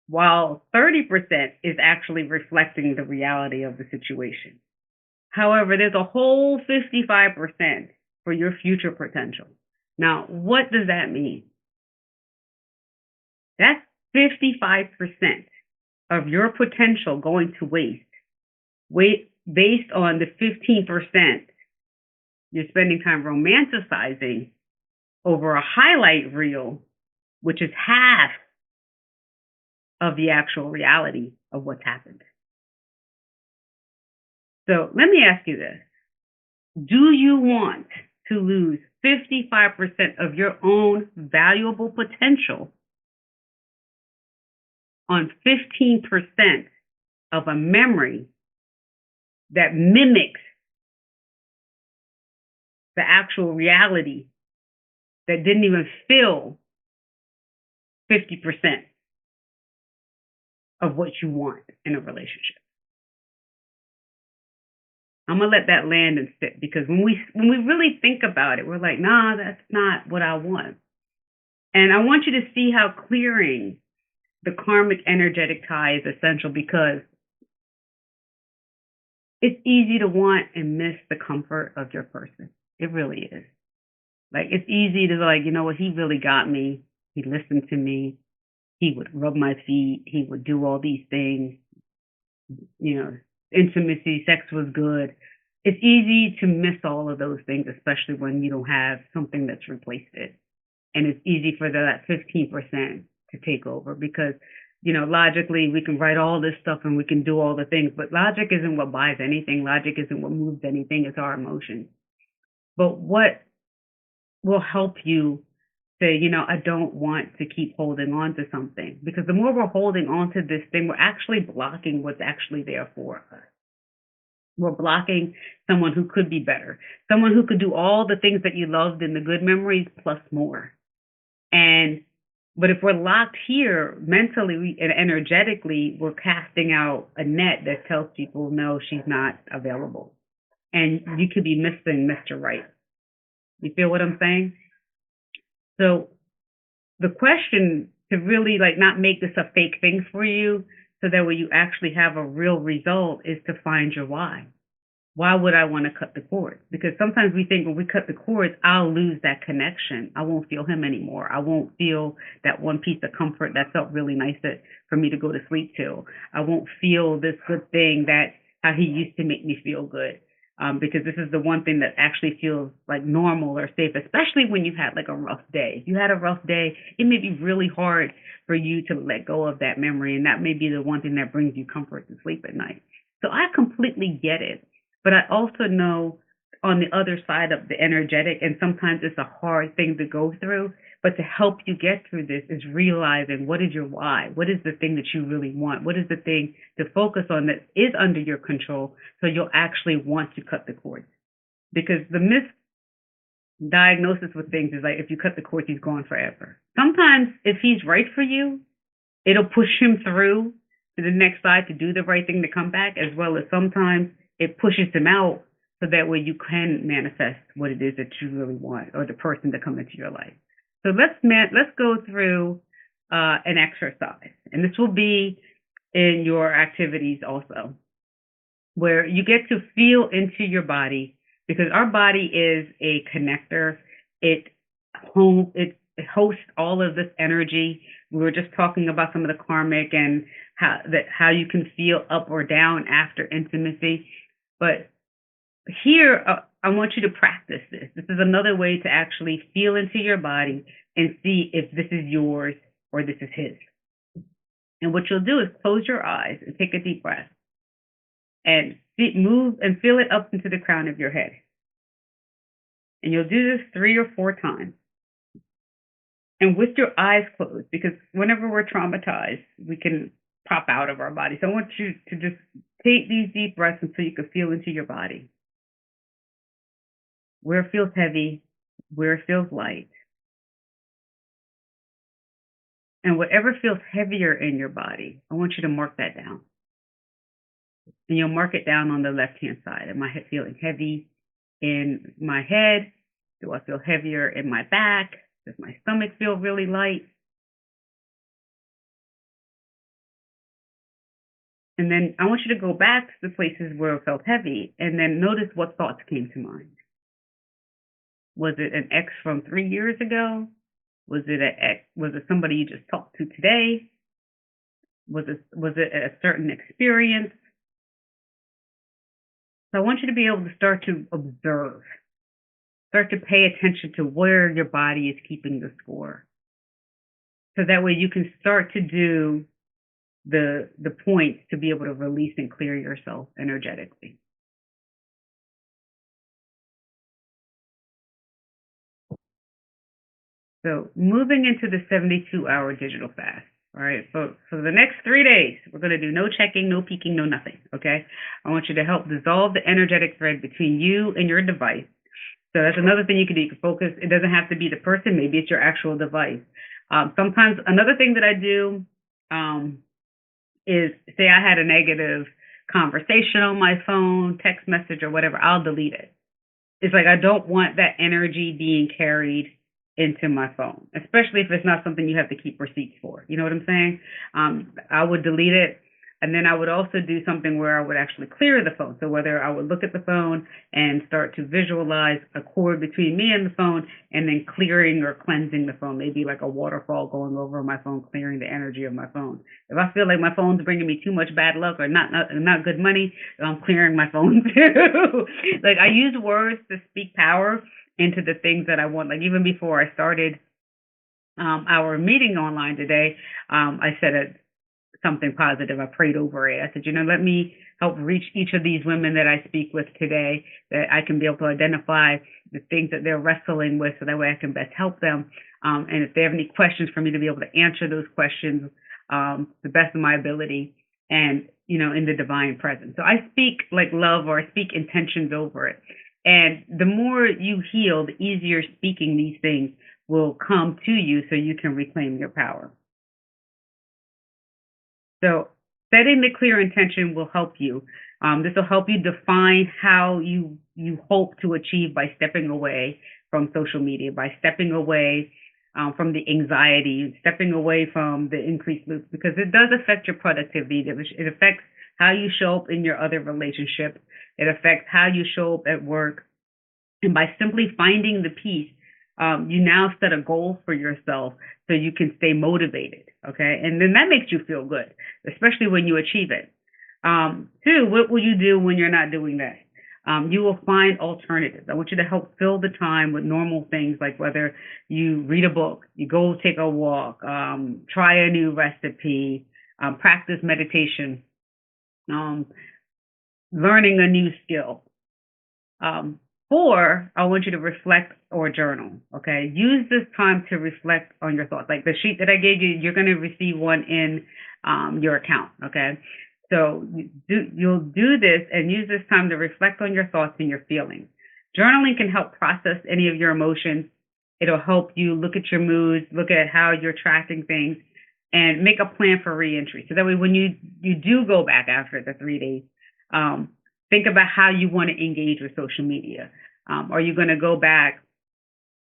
While 30% is actually reflecting the reality of the situation. However, there's a whole 55% for your future potential. Now, what does that mean? That's 55% of your potential going to waste based on the 15% you're spending time romanticizing over a highlight reel, which is half of the actual reality of what's happened. So let me ask you this. Do you want to lose 55% of your own valuable potential on 15% of a memory that mimics the actual reality that didn't even fill 50% of what you want in a relationship? I'm going to let that land and sit, because when we really think about it, we're like, nah, that's not what I want. And I want you to see how clearing the karmic energetic tie is essential, because it's easy to want and miss the comfort of your person. It really is. Like, it's easy to like, you know what, he really got me. He listened to me. He would rub my feet. He would do all these things. intimacy, sex was good. It's easy to miss all of those things, especially when you don't have something that's replaced it. And it's easy for that 15% to take over because, logically we can write all this stuff and we can do all the things, but logic isn't what buys anything. Logic isn't what moves anything. It's our emotions. But what will help you say, I don't want to keep holding on to something, because the more we're holding on to this thing, we're actually blocking what's actually there for us. We're blocking someone who could be better, someone who could do all the things that you loved in the good memories plus more. But if we're locked here mentally and energetically, we're casting out a net that tells people, no, she's not available. And you could be missing Mr. Right. You feel what I'm saying? So the question to really not make this a fake thing for you, so that way you actually have a real result, is to find your why. Why would I want to cut the cord? Because sometimes we think when we cut the cords, I'll lose that connection. I won't feel him anymore. I won't feel that one piece of comfort that felt really nice for me to go to sleep to. I won't feel this good thing that how he used to make me feel good. Because this is the one thing that actually feels like normal or safe, especially when you've had a rough day. If you had a rough day, it may be really hard for you to let go of that memory. And that may be the one thing that brings you comfort to sleep at night. So I completely get it. But I also know on the other side of the energetic, and sometimes it's a hard thing to go through, but to help you get through this is realizing what is your why? What is the thing that you really want? What is the thing to focus on that is under your control, so you'll actually want to cut the cords? Because the misdiagnosis with things is if you cut the cords, he's gone forever. Sometimes if he's right for you, it'll push him through to the next side to do the right thing to come back, as well as sometimes it pushes them out so that way you can manifest what it is that you really want, or the person to come into your life. So let's go through an exercise, and this will be in your activities also, where you get to feel into your body, because our body is a connector. It hosts all of this energy. We were just talking about some of the karmic and how you can feel up or down after intimacy. But here, I want you to practice this. This is another way to actually feel into your body and see if this is yours or this is his. And what you'll do is close your eyes and take a deep breath and move and feel it up into the crown of your head. And you'll do this 3 or 4 times. And with your eyes closed, because whenever we're traumatized, we can pop out of our body. So I want you to just take these deep breaths until you can feel into your body. Where it feels heavy, where it feels light. And whatever feels heavier in your body, I want you to mark that down. And you'll mark it down on the left-hand side. Am I feeling heavy in my head? Do I feel heavier in my back? Does my stomach feel really light? And then I want you to go back to the places where it felt heavy, and then notice what thoughts came to mind. Was it an ex from 3 years ago? Was it somebody you just talked to today? Was it a certain experience? So I want you to be able to start to observe, start to pay attention to where your body is keeping the score. So that way you can start to do the points to be able to release and clear yourself energetically. So moving into the 72-hour digital fast. All right, so for the next 3 days, we're going to do no checking, no peeking, no nothing, okay? I want you to help dissolve the energetic thread between you and your device. So that's another thing you can do. You can focus. It doesn't have to be the person. Maybe it's your actual device. Sometimes another thing that I do is, say I had a negative conversation on my phone, text message or whatever, I'll delete it. It's I don't want that energy being carried into my phone, especially if it's not something you have to keep receipts for. You know what I'm saying? I would delete it. And then I would also do something where I would actually clear the phone. So whether I would look at the phone and start to visualize a cord between me and the phone, and then clearing or cleansing the phone, maybe like a waterfall going over my phone, clearing the energy of my phone. If I feel like my phone's bringing me too much bad luck or not good money, I'm clearing my phone too. Like I use words to speak power into the things that I want. Like even before I started our meeting online today, I said something positive. I prayed over it. I said, let me help reach each of these women that I speak with today, that I can be able to identify the things that they're wrestling with so that way I can best help them. And if they have any questions, for me to be able to answer those questions the best of my ability and, in the divine presence. So I speak like love, or I speak intentions over it. And the more you heal, the easier speaking these things will come to you so you can reclaim your power. So setting the clear intention will help you. This will help you define how you hope to achieve by stepping away from social media, by stepping away from the anxiety, stepping away from the increased loops, because it does affect your productivity. It affects how you show up in your other relationships. It affects how you show up at work. And by simply finding the peace, you now set a goal for yourself so you can stay motivated. Okay. And then that makes you feel good, especially when you achieve it. Two, what will you do when you're not doing that? You will find alternatives. I want you to help fill the time with normal things, like whether you read a book, you go take a walk, try a new recipe, practice meditation, learning a new skill. Four, I want you to reflect or journal. Okay, use this time to reflect on your thoughts. Like the sheet that I gave you, you're going to receive one in your account. Okay, so you'll do this and use this time to reflect on your thoughts and your feelings. Journaling can help process any of your emotions. It'll help you look at your moods, look at how you're tracking things, and make a plan for reentry. So that way, when you do go back after the 3 days, think about how you want to engage with social media. Are you going to go back?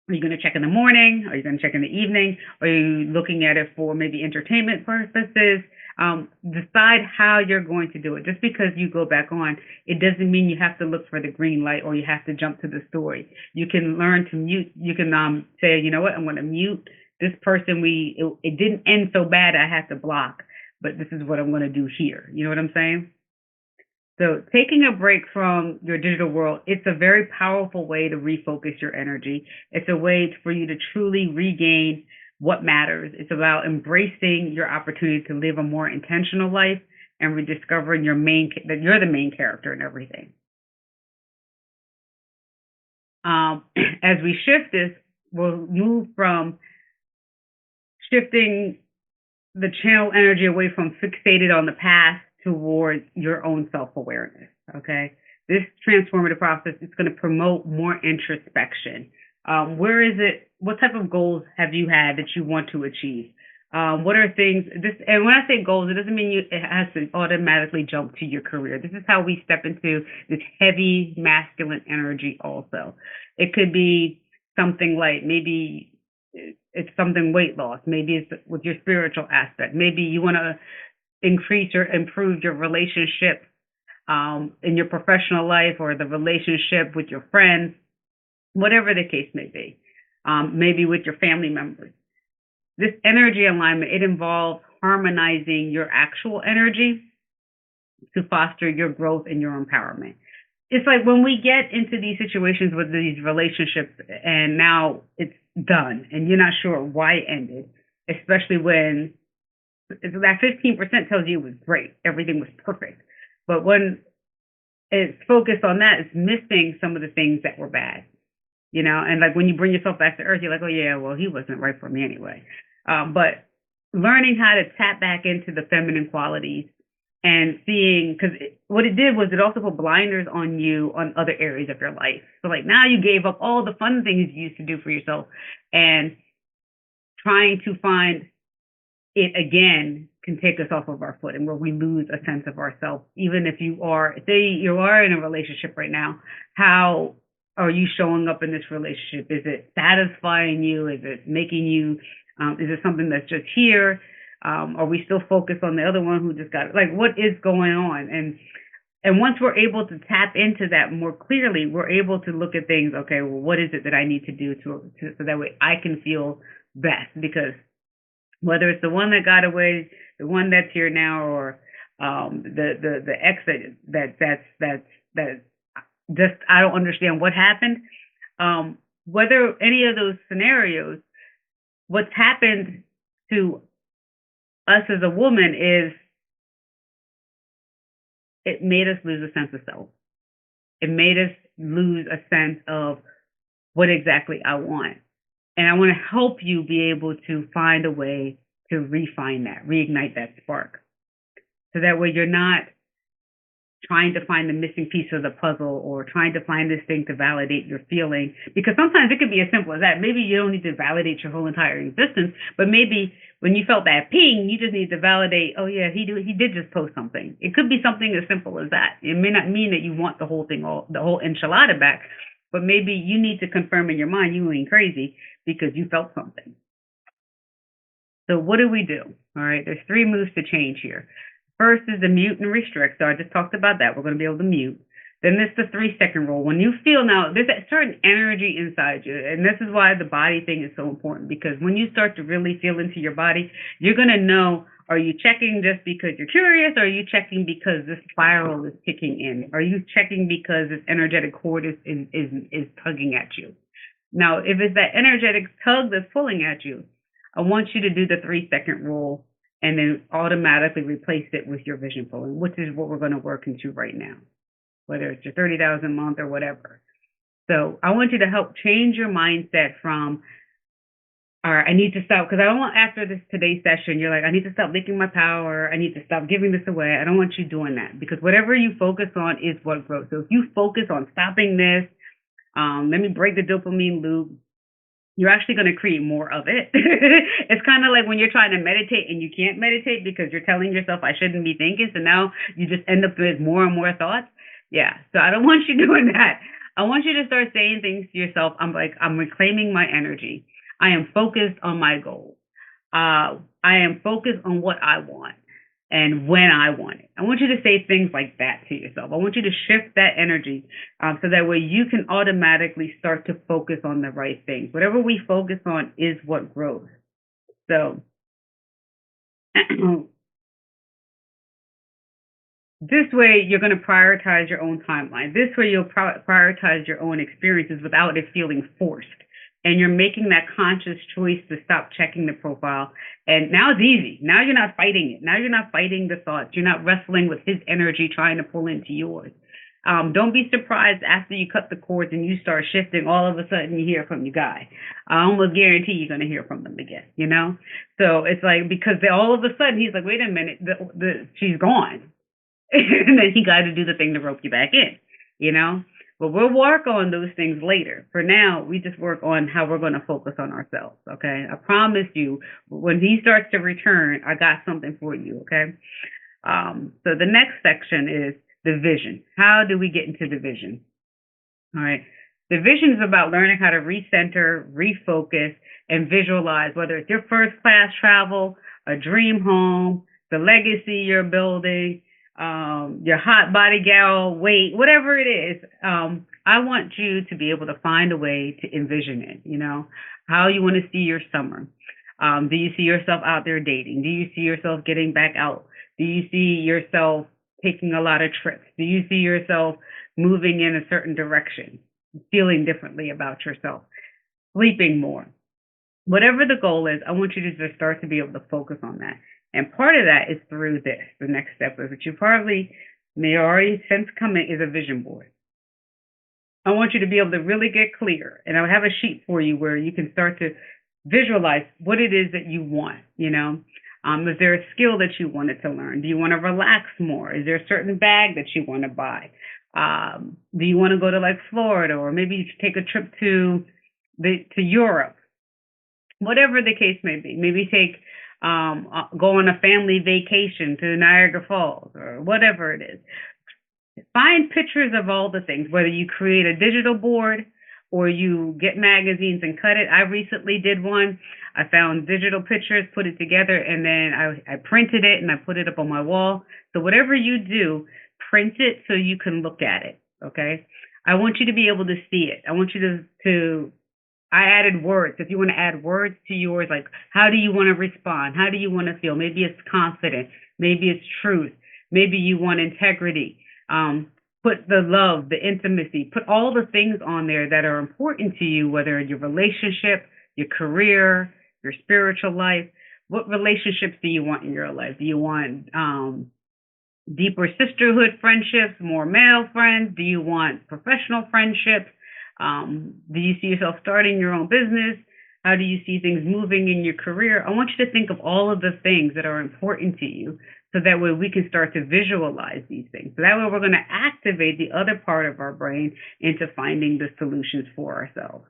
Are you going to check in the morning? Are you going to check in the evening? Are you looking at it for maybe entertainment purposes? Decide how you're going to do it. Just because you go back on, it doesn't mean you have to look for the green light or you have to jump to the story. You can learn to mute. You can say, you know what, I'm going to mute this person. It didn't end so bad I had to block, but this is what I'm going to do here. You know what I'm saying? So taking a break from your digital world, it's a very powerful way to refocus your energy. It's a way for you to truly regain what matters. It's about embracing your opportunity to live a more intentional life and rediscovering that you're the main character in everything. As we shift this, we'll move from shifting the channel energy away from fixated on the past towards your own self-awareness, okay? This transformative process is going to promote more introspection. What type of goals have you had that you want to achieve? What are things, and when I say goals, it doesn't mean it has to automatically jump to your career. This is how we step into this heavy masculine energy also. It could be something like maybe it's something weight loss. Maybe it's with your spiritual aspect. Maybe you want to increase or improve your relationship in your professional life or the relationship with your friends, whatever the case may be, maybe with your family members. This energy alignment, it involves harmonizing your actual energy to foster your growth and your empowerment. It's like when we get into these situations with these relationships and now it's done and you're not sure why it ended, especially when that 15% tells you it was great, everything was perfect. But when it's focused on that, it's missing some of the things that were bad, and like when you bring yourself back to earth, you're like, oh yeah, well, he wasn't right for me anyway. But learning how to tap back into the feminine qualities and seeing, because what it did was it also put blinders on you on other areas of your life. So like now you gave up all the fun things you used to do for yourself, and trying to find it again can take us off of our footing, where we lose a sense of ourselves. Even if you are in a relationship right now, how are you showing up in this relationship? Is it satisfying you? Is it making you, is it something that's just here? Are we still focused on the other one who just got it? Like, what is going on? And once we're able to tap into that more clearly, we're able to look at things. Okay, well, what is it that I need to do so that way I can feel best? Because whether it's the one that got away, the one that's here now, or the ex that just I don't understand what happened. Whether any of those scenarios, what's happened to us as a woman is it made us lose a sense of self. It made us lose a sense of what exactly I want. And I want to help you be able to find a way to refine that, reignite that spark. So that way you're not trying to find the missing piece of the puzzle or trying to find this thing to validate your feeling. Because sometimes it could be as simple as that. Maybe you don't need to validate your whole entire existence, but maybe when you felt that ping, you just need to validate, oh yeah, he did just post something. It could be something as simple as that. It may not mean that you want the whole thing, the whole enchilada back, but maybe you need to confirm in your mind you ain't crazy because you felt something. So what do we do? All right, there's 3 moves to change here. First is the mute and restrict. So I just talked about that. We're going to be able to mute. Then there's the 3-second rule. When you feel now, there's a certain energy inside you. And this is why the body thing is so important, because when you start to really feel into your body, you're going to know, are you checking just because you're curious? Or are you checking because this spiral is kicking in? Are you checking because this energetic cord is tugging at you? Now, if it's that energetic tug that's pulling at you, I want you to do the 3-second rule and then automatically replace it with your vision pulling, which is what we're going to work into right now, whether it's your 30,000 a month or whatever. So I want you to help change your mindset from, all right, I need to stop, because I don't want after today's session, you're like, I need to stop leaking my power. I need to stop giving this away. I don't want you doing that, because whatever you focus on is what grows. So if you focus on stopping this, let me break the dopamine loop, you're actually going to create more of it. It's kind of like when you're trying to meditate and you can't meditate because you're telling yourself I shouldn't be thinking. So now you just end up with more and more thoughts. Yeah. So I don't want you doing that. I want you to start saying things to yourself. I'm reclaiming my energy. I am focused on my goals. I am focused on what I want and when I want it. I want you to say things like that to yourself. I want you to shift that energy so that way you can automatically start to focus on the right things. Whatever we focus on is what grows. So this way you're going to prioritize your own timeline. This way you'll prioritize your own experiences without it feeling forced. And you're making that conscious choice to stop checking the profile. And now it's easy. Now you're not fighting it. Now you're not fighting the thoughts. You're not wrestling with his energy trying to pull into yours. Don't be surprised after you cut the cords and you start shifting, all of a sudden you hear from your guy. I almost guarantee you're going to hear from them again, you know? So it's like, because all of a sudden he's like, wait a minute, she's gone. And then he got to do the thing to rope you back in, you know? But we'll work on those things later. For now, we just work on how we're going to focus on ourselves, okay? I promise you, when he starts to return, I got something for you, okay? So the next section is the vision. How do we get into the vision? All right. The vision is about learning how to recenter, refocus, and visualize, whether it's your first class travel, a dream home, the legacy you're building, your hot body gal weight, whatever it is. I want you to be able to find a way to envision it, you know, how you want to see your summer. Do you see yourself out there dating? Do you see yourself getting back out? Do you see yourself taking a lot of trips? Do you see yourself moving in a certain direction, feeling differently about yourself, sleeping more? Whatever the goal is, I want you to just start to be able to focus on that. And part of that is through this. The next step is, which you probably may already sense coming, is a vision board. I want you to be able to really get clear. And I'll have a sheet for you where you can start to visualize what it is that you want, you know. Is there a skill that you wanted to learn? Do you want to relax more? Is there a certain bag that you want to buy? Do you want to go to like Florida, or maybe you take a trip to Europe? Whatever the case may be. Maybe go on a family vacation to Niagara Falls or whatever it is. Find pictures of all the things, whether you create a digital board or you get magazines and cut it. I recently did one. I found digital pictures, put it together, and then I printed it and I put it up on my wall. So whatever you do, print it so you can look at it. Okay. I want you to be able to see it. I want you to I added words. If you want to add words to yours, like how do you want to respond? How do you want to feel? Maybe it's confident. Maybe it's truth. Maybe you want integrity. Put the love, the intimacy, put all the things on there that are important to you, whether your relationship, your career, your spiritual life. What relationships do you want in your life? Do you want deeper sisterhood friendships, more male friends? Do you want professional friendships? Do you see yourself starting your own business? How do you see things moving in your career? I want you to think of all of the things that are important to you so that way we can start to visualize these things. So that way we're going to activate the other part of our brain into finding the solutions for ourselves.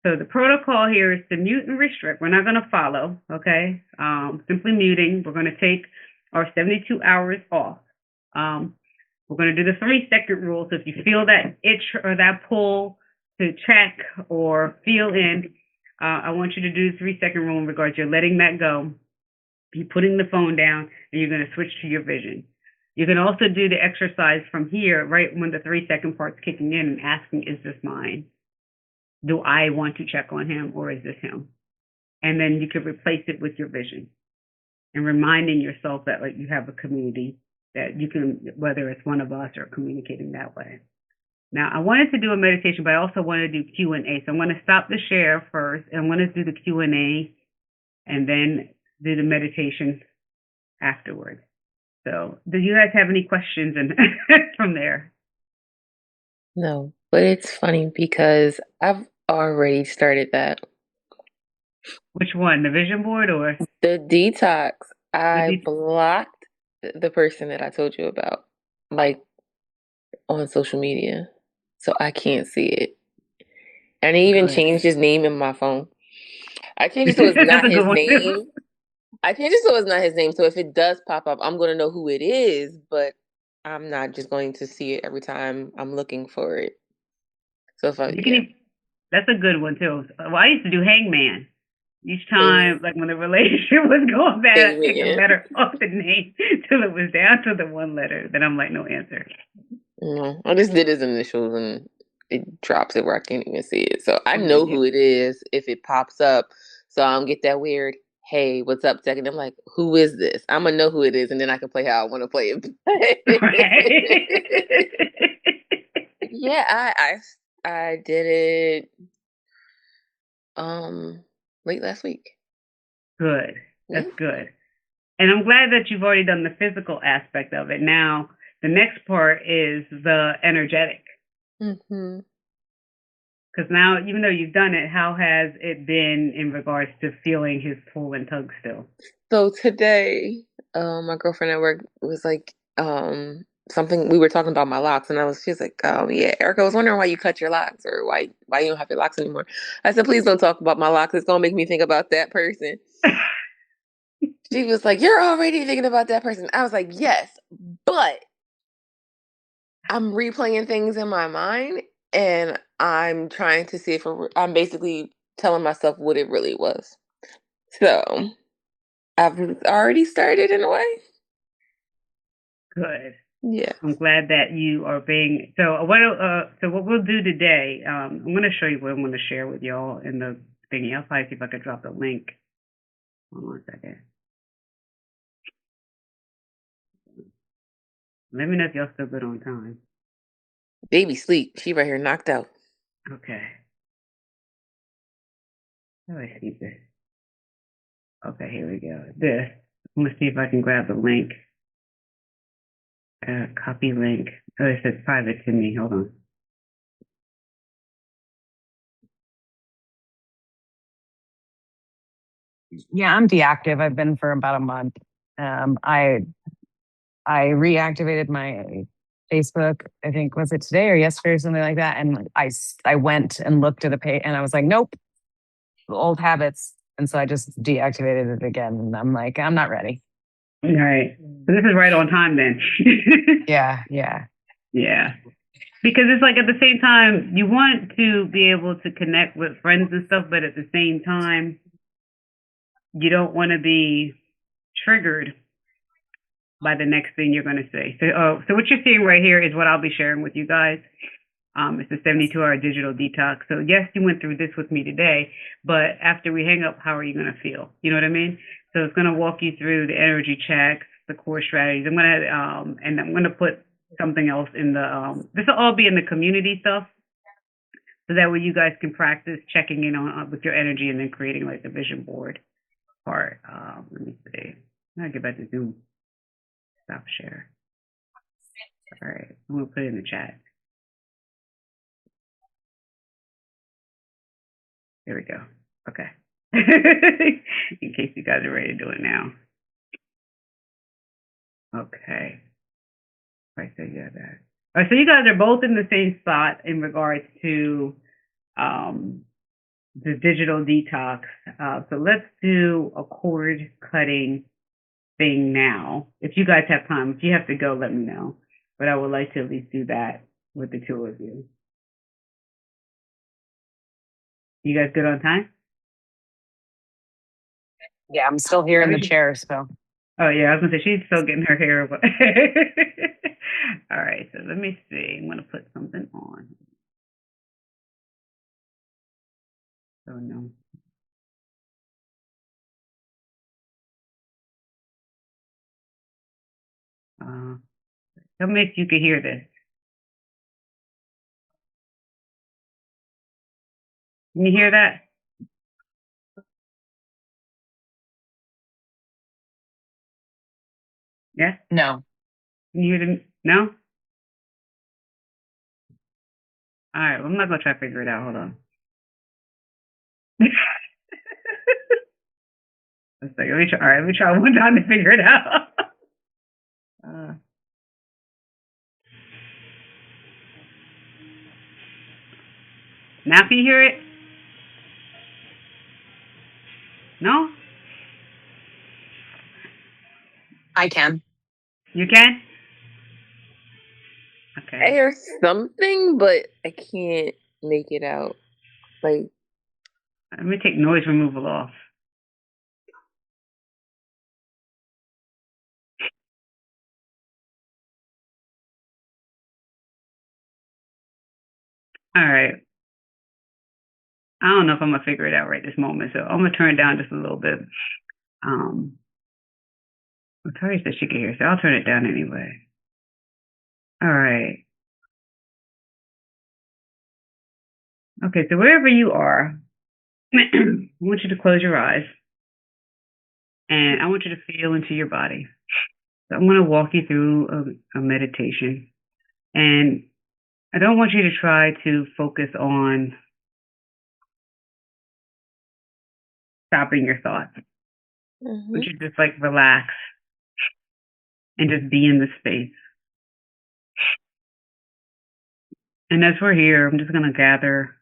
So the protocol here is to mute and restrict. We're not going to follow, okay? Simply muting. We're going to take our 72 hours off. We're going to do the 3-second rule. So if you feel that itch or that pull to check or feel in, I want you to do the 3-second rule in regards to you're letting that go. You're putting the phone down and you're going to switch to your vision. You can also do the exercise from here, right when the 3-second part's kicking in and asking, is this mine? Do I want to check on him or is this him? And then you could replace it with your vision and reminding yourself that like you have a community that you can, whether it's one of us or communicating that way. Now, I wanted to do a meditation, but I also want to do Q&A. So I'm going to stop the share first, and I'm going to do the Q&A, and then do the meditation afterwards. So do you guys have any questions from there? No, but it's funny because I've already started that. Which one, the vision board or? The detox. I blocked the person that I told you about, like on social media. So I can't see it. And he even changed his name in my phone. I changed it so it's not his name. I changed it so it's not his name. So if it does pop up, I'm going to know who it is, but I'm not just going to see it every time I'm looking for it. So if that's a good one too. Well, I used to do Hangman. Each time, like when the relationship was going bad, I take a letter off the name till it was down to the one letter. Then I'm like, no answer. No, I just did his initials and it drops it where I can't even see it. So I know who it is if it pops up. So I don't get that weird, hey, what's up, second? I'm like, who is this? I'm going to know who it is and then I can play how I want to play it. Yeah, I did it late last week. Good. That's good. And I'm glad that you've already done the physical aspect of it. Now, the next part is the energetic. Mm-hmm. Because now, even though you've done it, how has it been in regards to feeling his pull and tug still? So today, my girlfriend at work was like, something, we were talking about my locks, and she was like, yeah, Erica, I was wondering why you cut your locks or why you don't have your locks anymore. I said, please don't talk about my locks. It's going to make me think about that person. She was like, you're already thinking about that person. I was like, yes, but I'm replaying things in my mind and I'm trying to see if I'm basically telling myself what it really was. So I've already started in a way. Good. Yeah. I'm glad that you are being so what we'll do today, I'm gonna show you what I'm gonna share with y'all in the thingy. I'll probably see if I could drop the link. Hold on a second. Let me know if y'all still good on time. Baby sleep. She right here knocked out. Okay. How do I see this? Okay, here we go. This. I'm gonna see if I can grab the link. Copy link. Oh, it says private to me. Hold on. Yeah, I'm deactive. I've been for about a month. I reactivated my Facebook. I think was it today or yesterday or something like that. And I went and looked at the page and I was like, nope, old habits. And so I just deactivated it again. And I'm like, I'm not ready. All right. So this is right on time then. Yeah. Yeah. Because it's like at the same time, you want to be able to connect with friends and stuff, but at the same time, you don't want to be triggered by the next thing you're going to say. So what you're seeing right here is what I'll be sharing with you guys. It's a 72-hour digital detox. So yes, you went through this with me today, but after we hang up, how are you going to feel? You know what I mean? So it's going to walk you through the energy checks, the core strategies. I'm going to put something else in the, this will all be in the community stuff. So that way you guys can practice checking in on with your energy and then creating like the vision board part. Let me see. I'll get back to Zoom. Stop share. All right. I'm going to put it in the chat. There we go. Okay. In case you guys are ready to do it now. Okay. Right, so yeah, that. All right, so you guys are both in the same spot in regards to the digital detox. So let's do a cord cutting thing now. If you guys have time, if you have to go, let me know. But I would like to at least do that with the two of you. You guys good on time? Yeah, I'm still here in the chair, so. Oh yeah, I was gonna say she's still getting her hair. But all right, so let me see. I'm gonna put something on. Oh no. Tell me if you can hear this. Can you hear that? Yeah? No. Can you hear the no? All right, well, I'm not gonna try to figure it out. Hold on. Let's see. Let me try. All right, let me try one time to figure it out. Now can you hear it? No? I can. You can? I Okay. hear something, but I can't make it out. Like, Let me take noise removal off. All right. I don't know if I'm gonna figure it out right this moment, so I'm gonna turn it down just a little bit. Victoria said she could hear, so I'll turn it down anyway. All right. Okay, so wherever you are, I want you to close your eyes, and I want you to feel into your body. So I'm going to walk you through a meditation, and I don't want you to try to focus on stopping your thoughts. I want you to just like relax and just be in the space. And as we're here, I'm just going to gather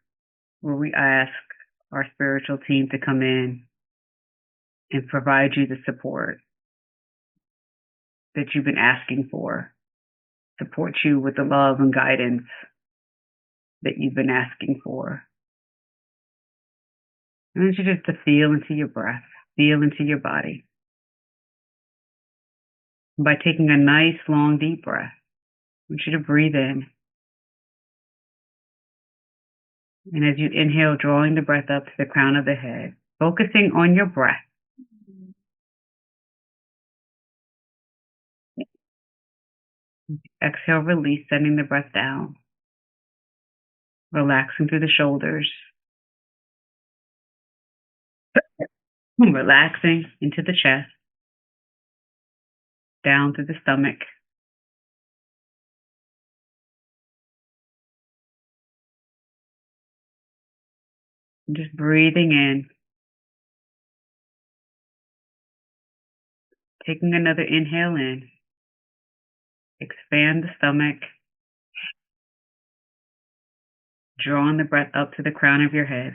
where we ask our spiritual team to come in and provide you the support that you've been asking for, support you with the love and guidance that you've been asking for. I want you just to feel into your breath, feel into your body. By taking a nice, long, deep breath, I want you to breathe in. And as you inhale, drawing the breath up to the crown of the head, focusing on your breath. Exhale, release, sending the breath down. Relaxing through the shoulders. Relaxing into the chest. Down through the stomach. And just breathing in. Taking another inhale in. Expand the stomach. Drawing the breath up to the crown of your head.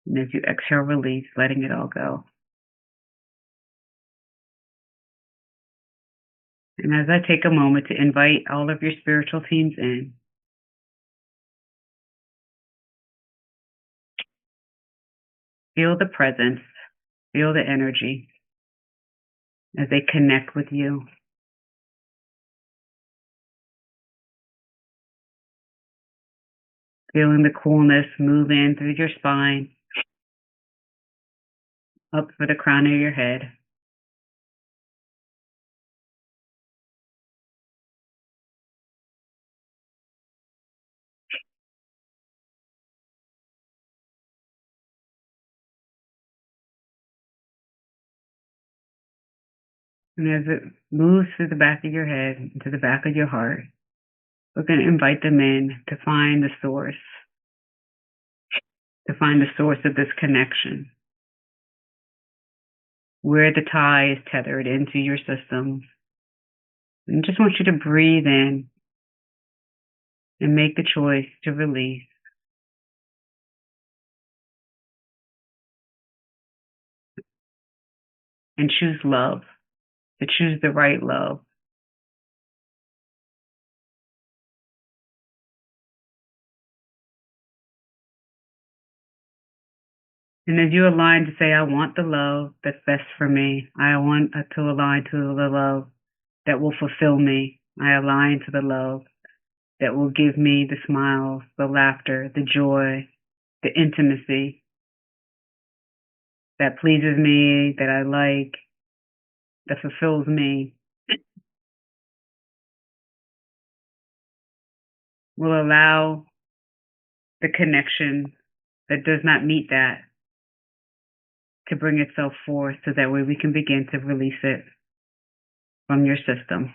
And as you exhale, release, letting it all go. And as I take a moment to invite all of your spiritual teams in, feel the presence, feel the energy as they connect with you. Feeling the coolness move in through your spine, up for the crown of your head. And as it moves through the back of your head, into the back of your heart, we're going to invite them in to find the source, of this connection, where the tie is tethered into your system. And just want you to breathe in and make the choice to release. And choose love, to choose the right love. And as you align to say, I want the love that's best for me. I want to align to the love that will fulfill me. I align to the love that will give me the smiles, the laughter, the joy, the intimacy that pleases me, that I like, that fulfills me. Will allow the connection that does not meet that to bring itself forth so that way we can begin to release it from your system.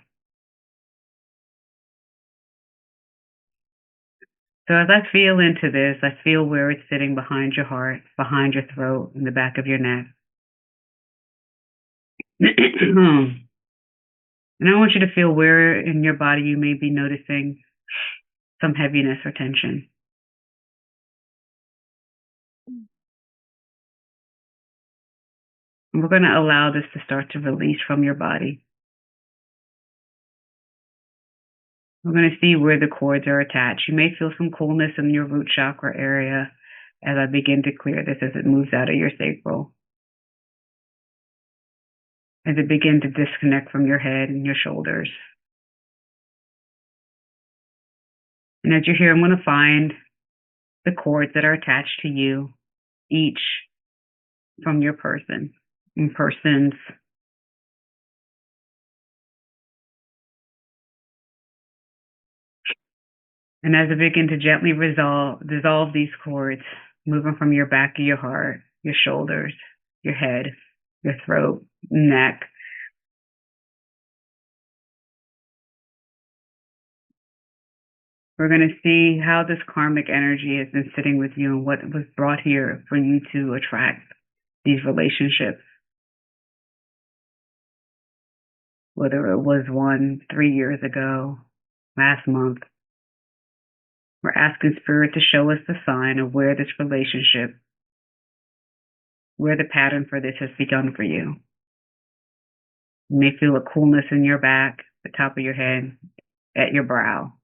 So as I feel into this, I feel where it's sitting behind your heart, behind your throat, in the back of your neck. And I want you to feel where in your body you may be noticing some heaviness or tension. And we're going to allow this to start to release from your body. We're going to see where the cords are attached. You may feel some coolness in your root chakra area as I begin to clear this as it moves out of your sacral. As it begins to disconnect from your head and your shoulders. And as you're here, I'm going to find the cords that are attached to you, each from your person and persons. And as I begin to gently dissolve these cords, moving from your back of your heart, your shoulders, your head, your throat, neck. We're going to see how this karmic energy has been sitting with you and what was brought here for you to attract these relationships. Whether it was one 3 years ago, last month. We're asking Spirit to show us the sign of where this relationship, where the pattern for this has begun for you. You may feel a coolness in your back, the top of your head, at your brow.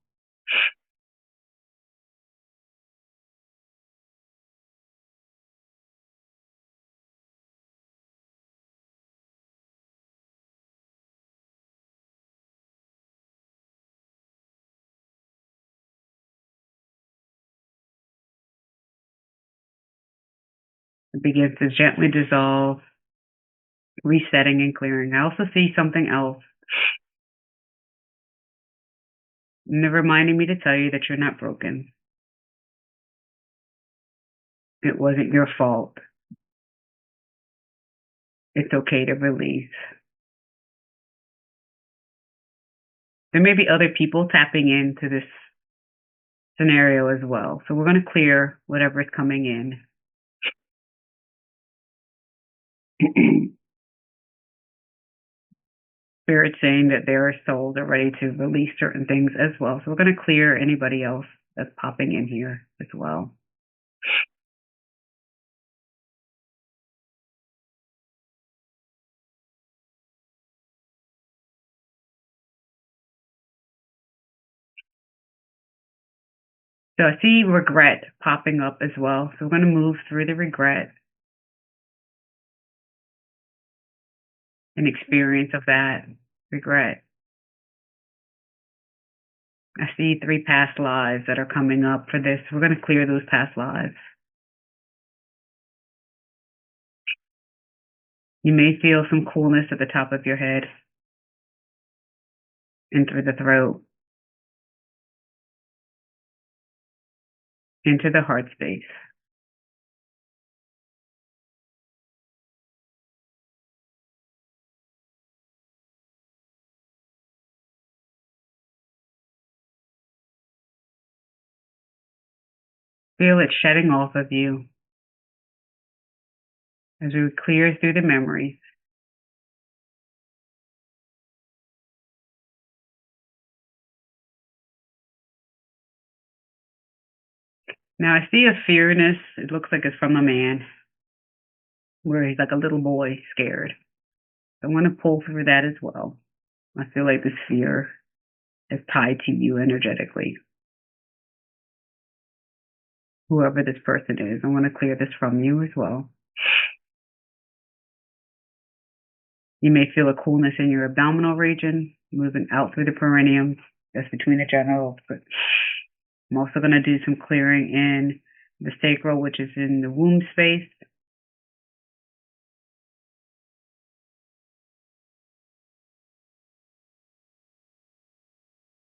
It begins to gently dissolve, resetting and clearing. I also see something else. And they're reminding me to tell you that you're not broken. It wasn't your fault. It's okay to release. There may be other people tapping into this scenario as well. So we're going to clear whatever is coming in. Spirit saying that their souls are ready to release certain things as well. So we're going to clear anybody else that's popping in here as well. So I see regret popping up as well. So we're going to move through the regret and experience of that regret. I see 3 past lives that are coming up for this. We're going to clear those past lives. You may feel some coolness at the top of your head and through the throat, into the heart space. Feel it shedding off of you as we clear through the memories. Now I see a fearness. It looks like it's from a man, where he's like a little boy scared. I want to pull through that as well. I feel like this fear is tied to you energetically. Whoever this person is, I want to clear this from you as well. You may feel a coolness in your abdominal region, moving out through the perineum, that's between the genitals. But I'm also going to do some clearing in the sacral, which is in the womb space.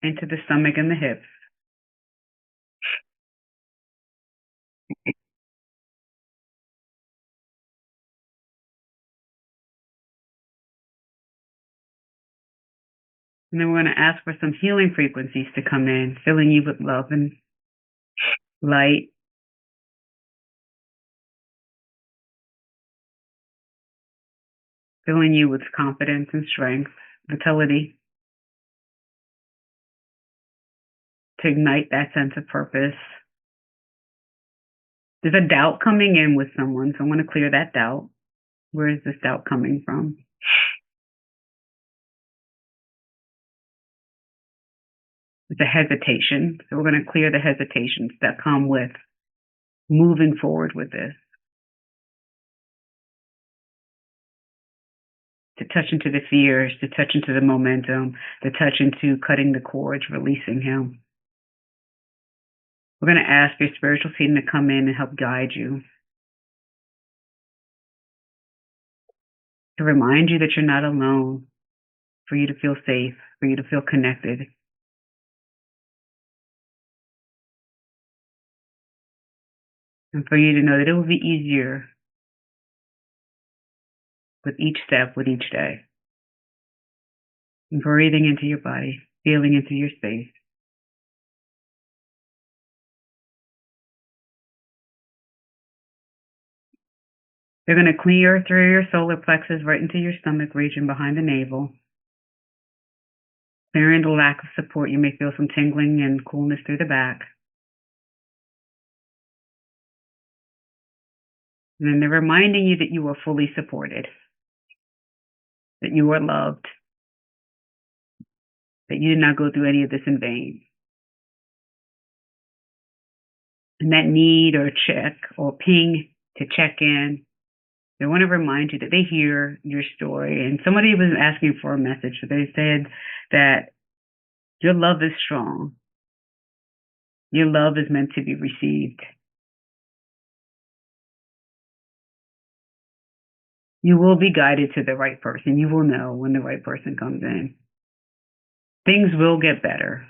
Into the stomach and the hips. And then we're going to ask for some healing frequencies to come in, filling you with love and light. Filling you with confidence and strength, vitality, to ignite that sense of purpose. There's a doubt coming in with someone, so I'm going to clear that doubt. Where is this doubt coming from? It's a hesitation, so we're going to clear the hesitations that come with moving forward with this. To touch into the fears, to touch into the momentum, to touch into cutting the cords, releasing him. We're going to ask your spiritual team to come in and help guide you. To remind you that you're not alone, for you to feel safe, for you to feel connected. And for you to know that it will be easier with each step, with each day. And breathing into your body, feeling into your space. They're going to clear through your solar plexus right into your stomach region behind the navel. Clearing the lack of support, you may feel some tingling and coolness through the back. And then they're reminding you that you are fully supported, that you are loved, that you did not go through any of this in vain. And that need or check or ping to check in, they want to remind you that they hear your story. And somebody was asking for a message. So they said that your love is strong. Your love is meant to be received. You will be guided to the right person. You will know when the right person comes in. Things will get better.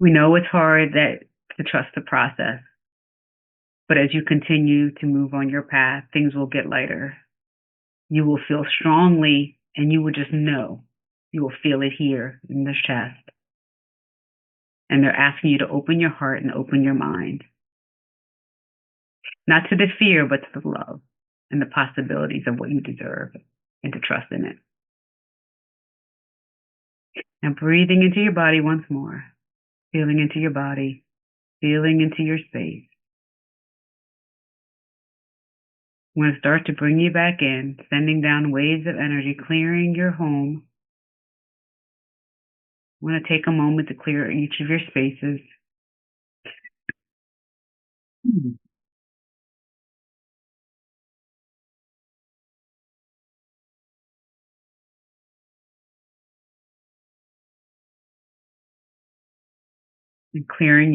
We know it's hard to trust the process. But as you continue to move on your path, things will get lighter. You will feel strongly, and you will just know. You will feel it here in the chest. And they're asking you to open your heart and open your mind. Not to the fear, but to the love and the possibilities of what you deserve, and to trust in it. And breathing into your body once more. Feeling into your body. Feeling into your space. I'm going to start to bring you back in, sending down waves of energy, clearing your home. I'm going to take a moment to clear each of your spaces, Hmm. And clearing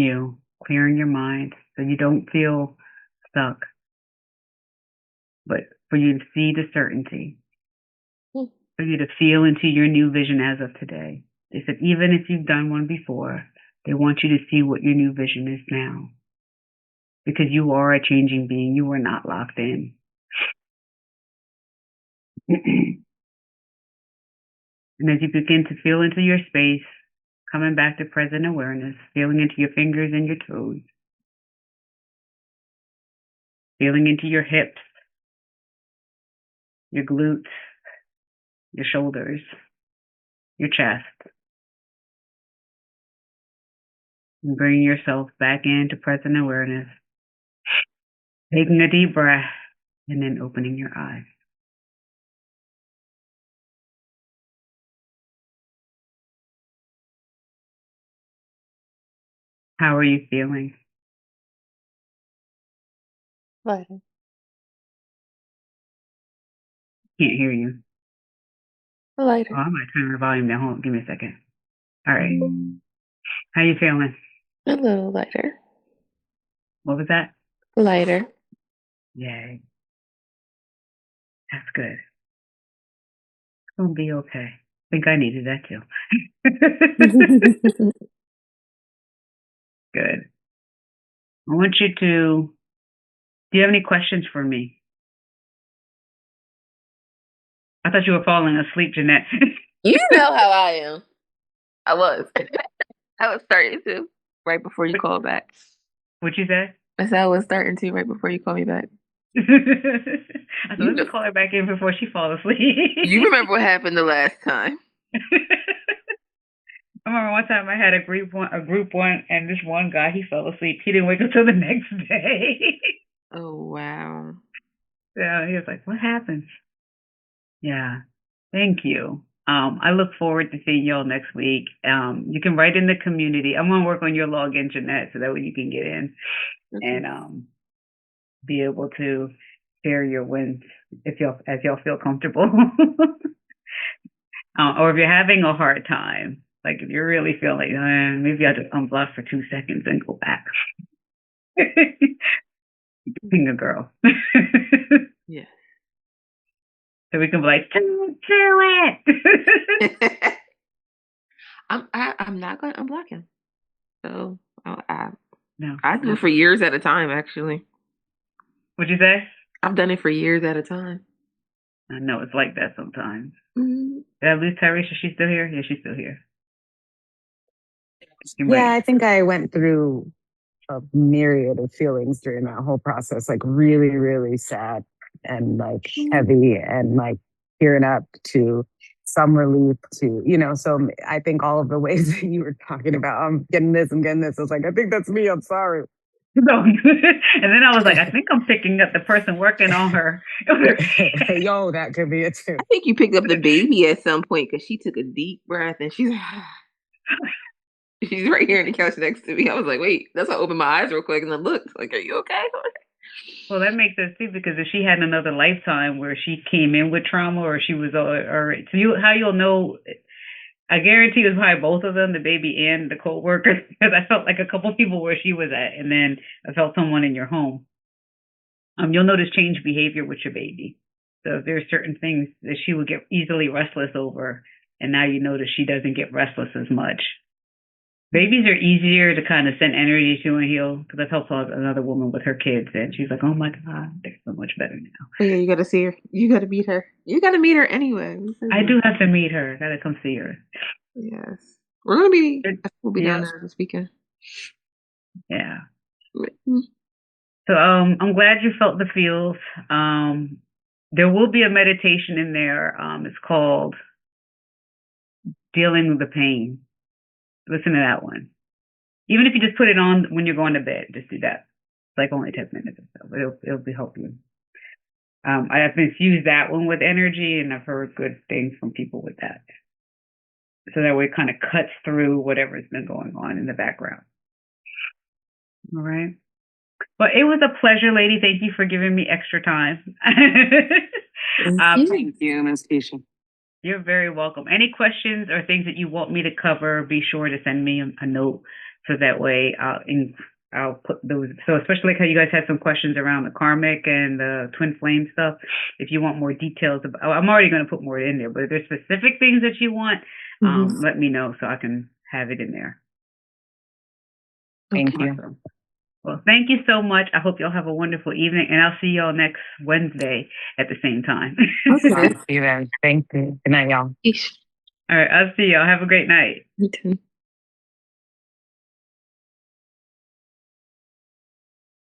your mind so you don't feel stuck, but for you to see the certainty, Hmm. for you to feel into your new vision as of today. They said, even if you've done one before, they want you to see what your new vision is now. Because you are a changing being. You are not locked in. And as you begin to feel into your space, coming back to present awareness, feeling into your fingers and your toes, feeling into your hips, your glutes, your shoulders, your chest, and bringing yourself back into present awareness, taking a deep breath, and then opening your eyes. How are you feeling? Lighter. Can't hear you. Oh, Lighter. I might turn the volume down. Hold on, give me a second. All right. How you feeling? A little lighter. What was that? Lighter. Yay. That's good. It's gonna be okay. I think I needed that too. Good. I want you to. Do you have any questions for me? I thought you were falling asleep, Jeanette. You know how I am. I was. I was starting to right before you called back. What'd you say? I said I was starting to right before you called me back. I said, You let me know, call her back in before she falls asleep. you remember what happened the last time? I remember one time I had a group one, and this one guy, he fell asleep. He didn't wake up till the next day. Oh wow. Yeah, he was like, "What happened?" Yeah, thank you. I look forward to seeing y'all next week. You can write in the community. I'm gonna work on your login, Jeanette, so that way you can get in Okay. and be able to share your wins if y'all feel comfortable. Or if you're having a hard time, like if you're really feeling like maybe I'll just unblock for 2 seconds and go back. Being a girl. Yeah. So we can be like, do it. I'm not going to unblock him. So No, I do no. it for years at a time. Actually, What'd you say? I've done it for years at a time. I know it's like that sometimes. Mm-hmm. Did I lose Tyresha? She's still here? Yeah, she's still here. She Yeah, might. I think I went through a myriad of feelings during that whole process, like really, really sad and like heavy and like tearing up to some relief to, so I think all of the ways that you were talking about, I'm getting this, I'm getting this. I was like, I think that's me. I'm sorry. No. And then I was like, I think I'm picking up the person working on her. Yo, that could be it too. I think you picked up the baby at some point because she took a deep breath and she's she's right here on the couch next to me. I was like, wait, that's why I opened my eyes real quick and then looked. Like, are you okay? Well, that makes sense too because if she had another lifetime where she came in with trauma or she was all right, so how you'll know. I guarantee it was probably both of them, the baby and the co-worker, because I felt like a couple people where she was at, and then I felt someone in your home. You'll notice change behavior with your baby. So if there's certain things that she would get easily restless over, and now you notice she doesn't get restless as much. Babies are easier to kind of send energy to and heal because I've helped another woman with her kids, and she's like, "Oh my god, they're so much better now." Oh yeah, you got to see her. You got to meet her. You got to meet her anyway. I do have to meet her. Gotta come see her. Yes, we're gonna be. We'll be down Yep. there this weekend. Yeah. Mm-hmm. So I'm glad you felt the feels. There will be a meditation in there. It's called Dealing with the Pain. Listen to that one. Even if you just put it on when you're going to bed, just do that. It's like only 10 minutes or so. It'll be help you. I have infused that one with energy, and I've heard good things from people with that. So that way it kind of cuts through whatever's been going on in the background. All right. Well, it was a pleasure, lady. Thank you for giving me extra time. Thank you, Ms. Keisha. You're very welcome. Any questions or things that you want me to cover, be sure to send me a note so that way I'll put those. So especially like how you guys had some questions around the karmic and the twin flame stuff. If you want more details, I'm already going to put more in there. But if there's specific things that you want, let me know so I can have it in there. Thank you. Awesome. Well, thank you so much. I hope y'all have a wonderful evening, and I'll see y'all next Wednesday at the same time. Okay. See you then. Thank you. Good night, y'all. Yeesh. All right, I'll see y'all. Have a great night. You too.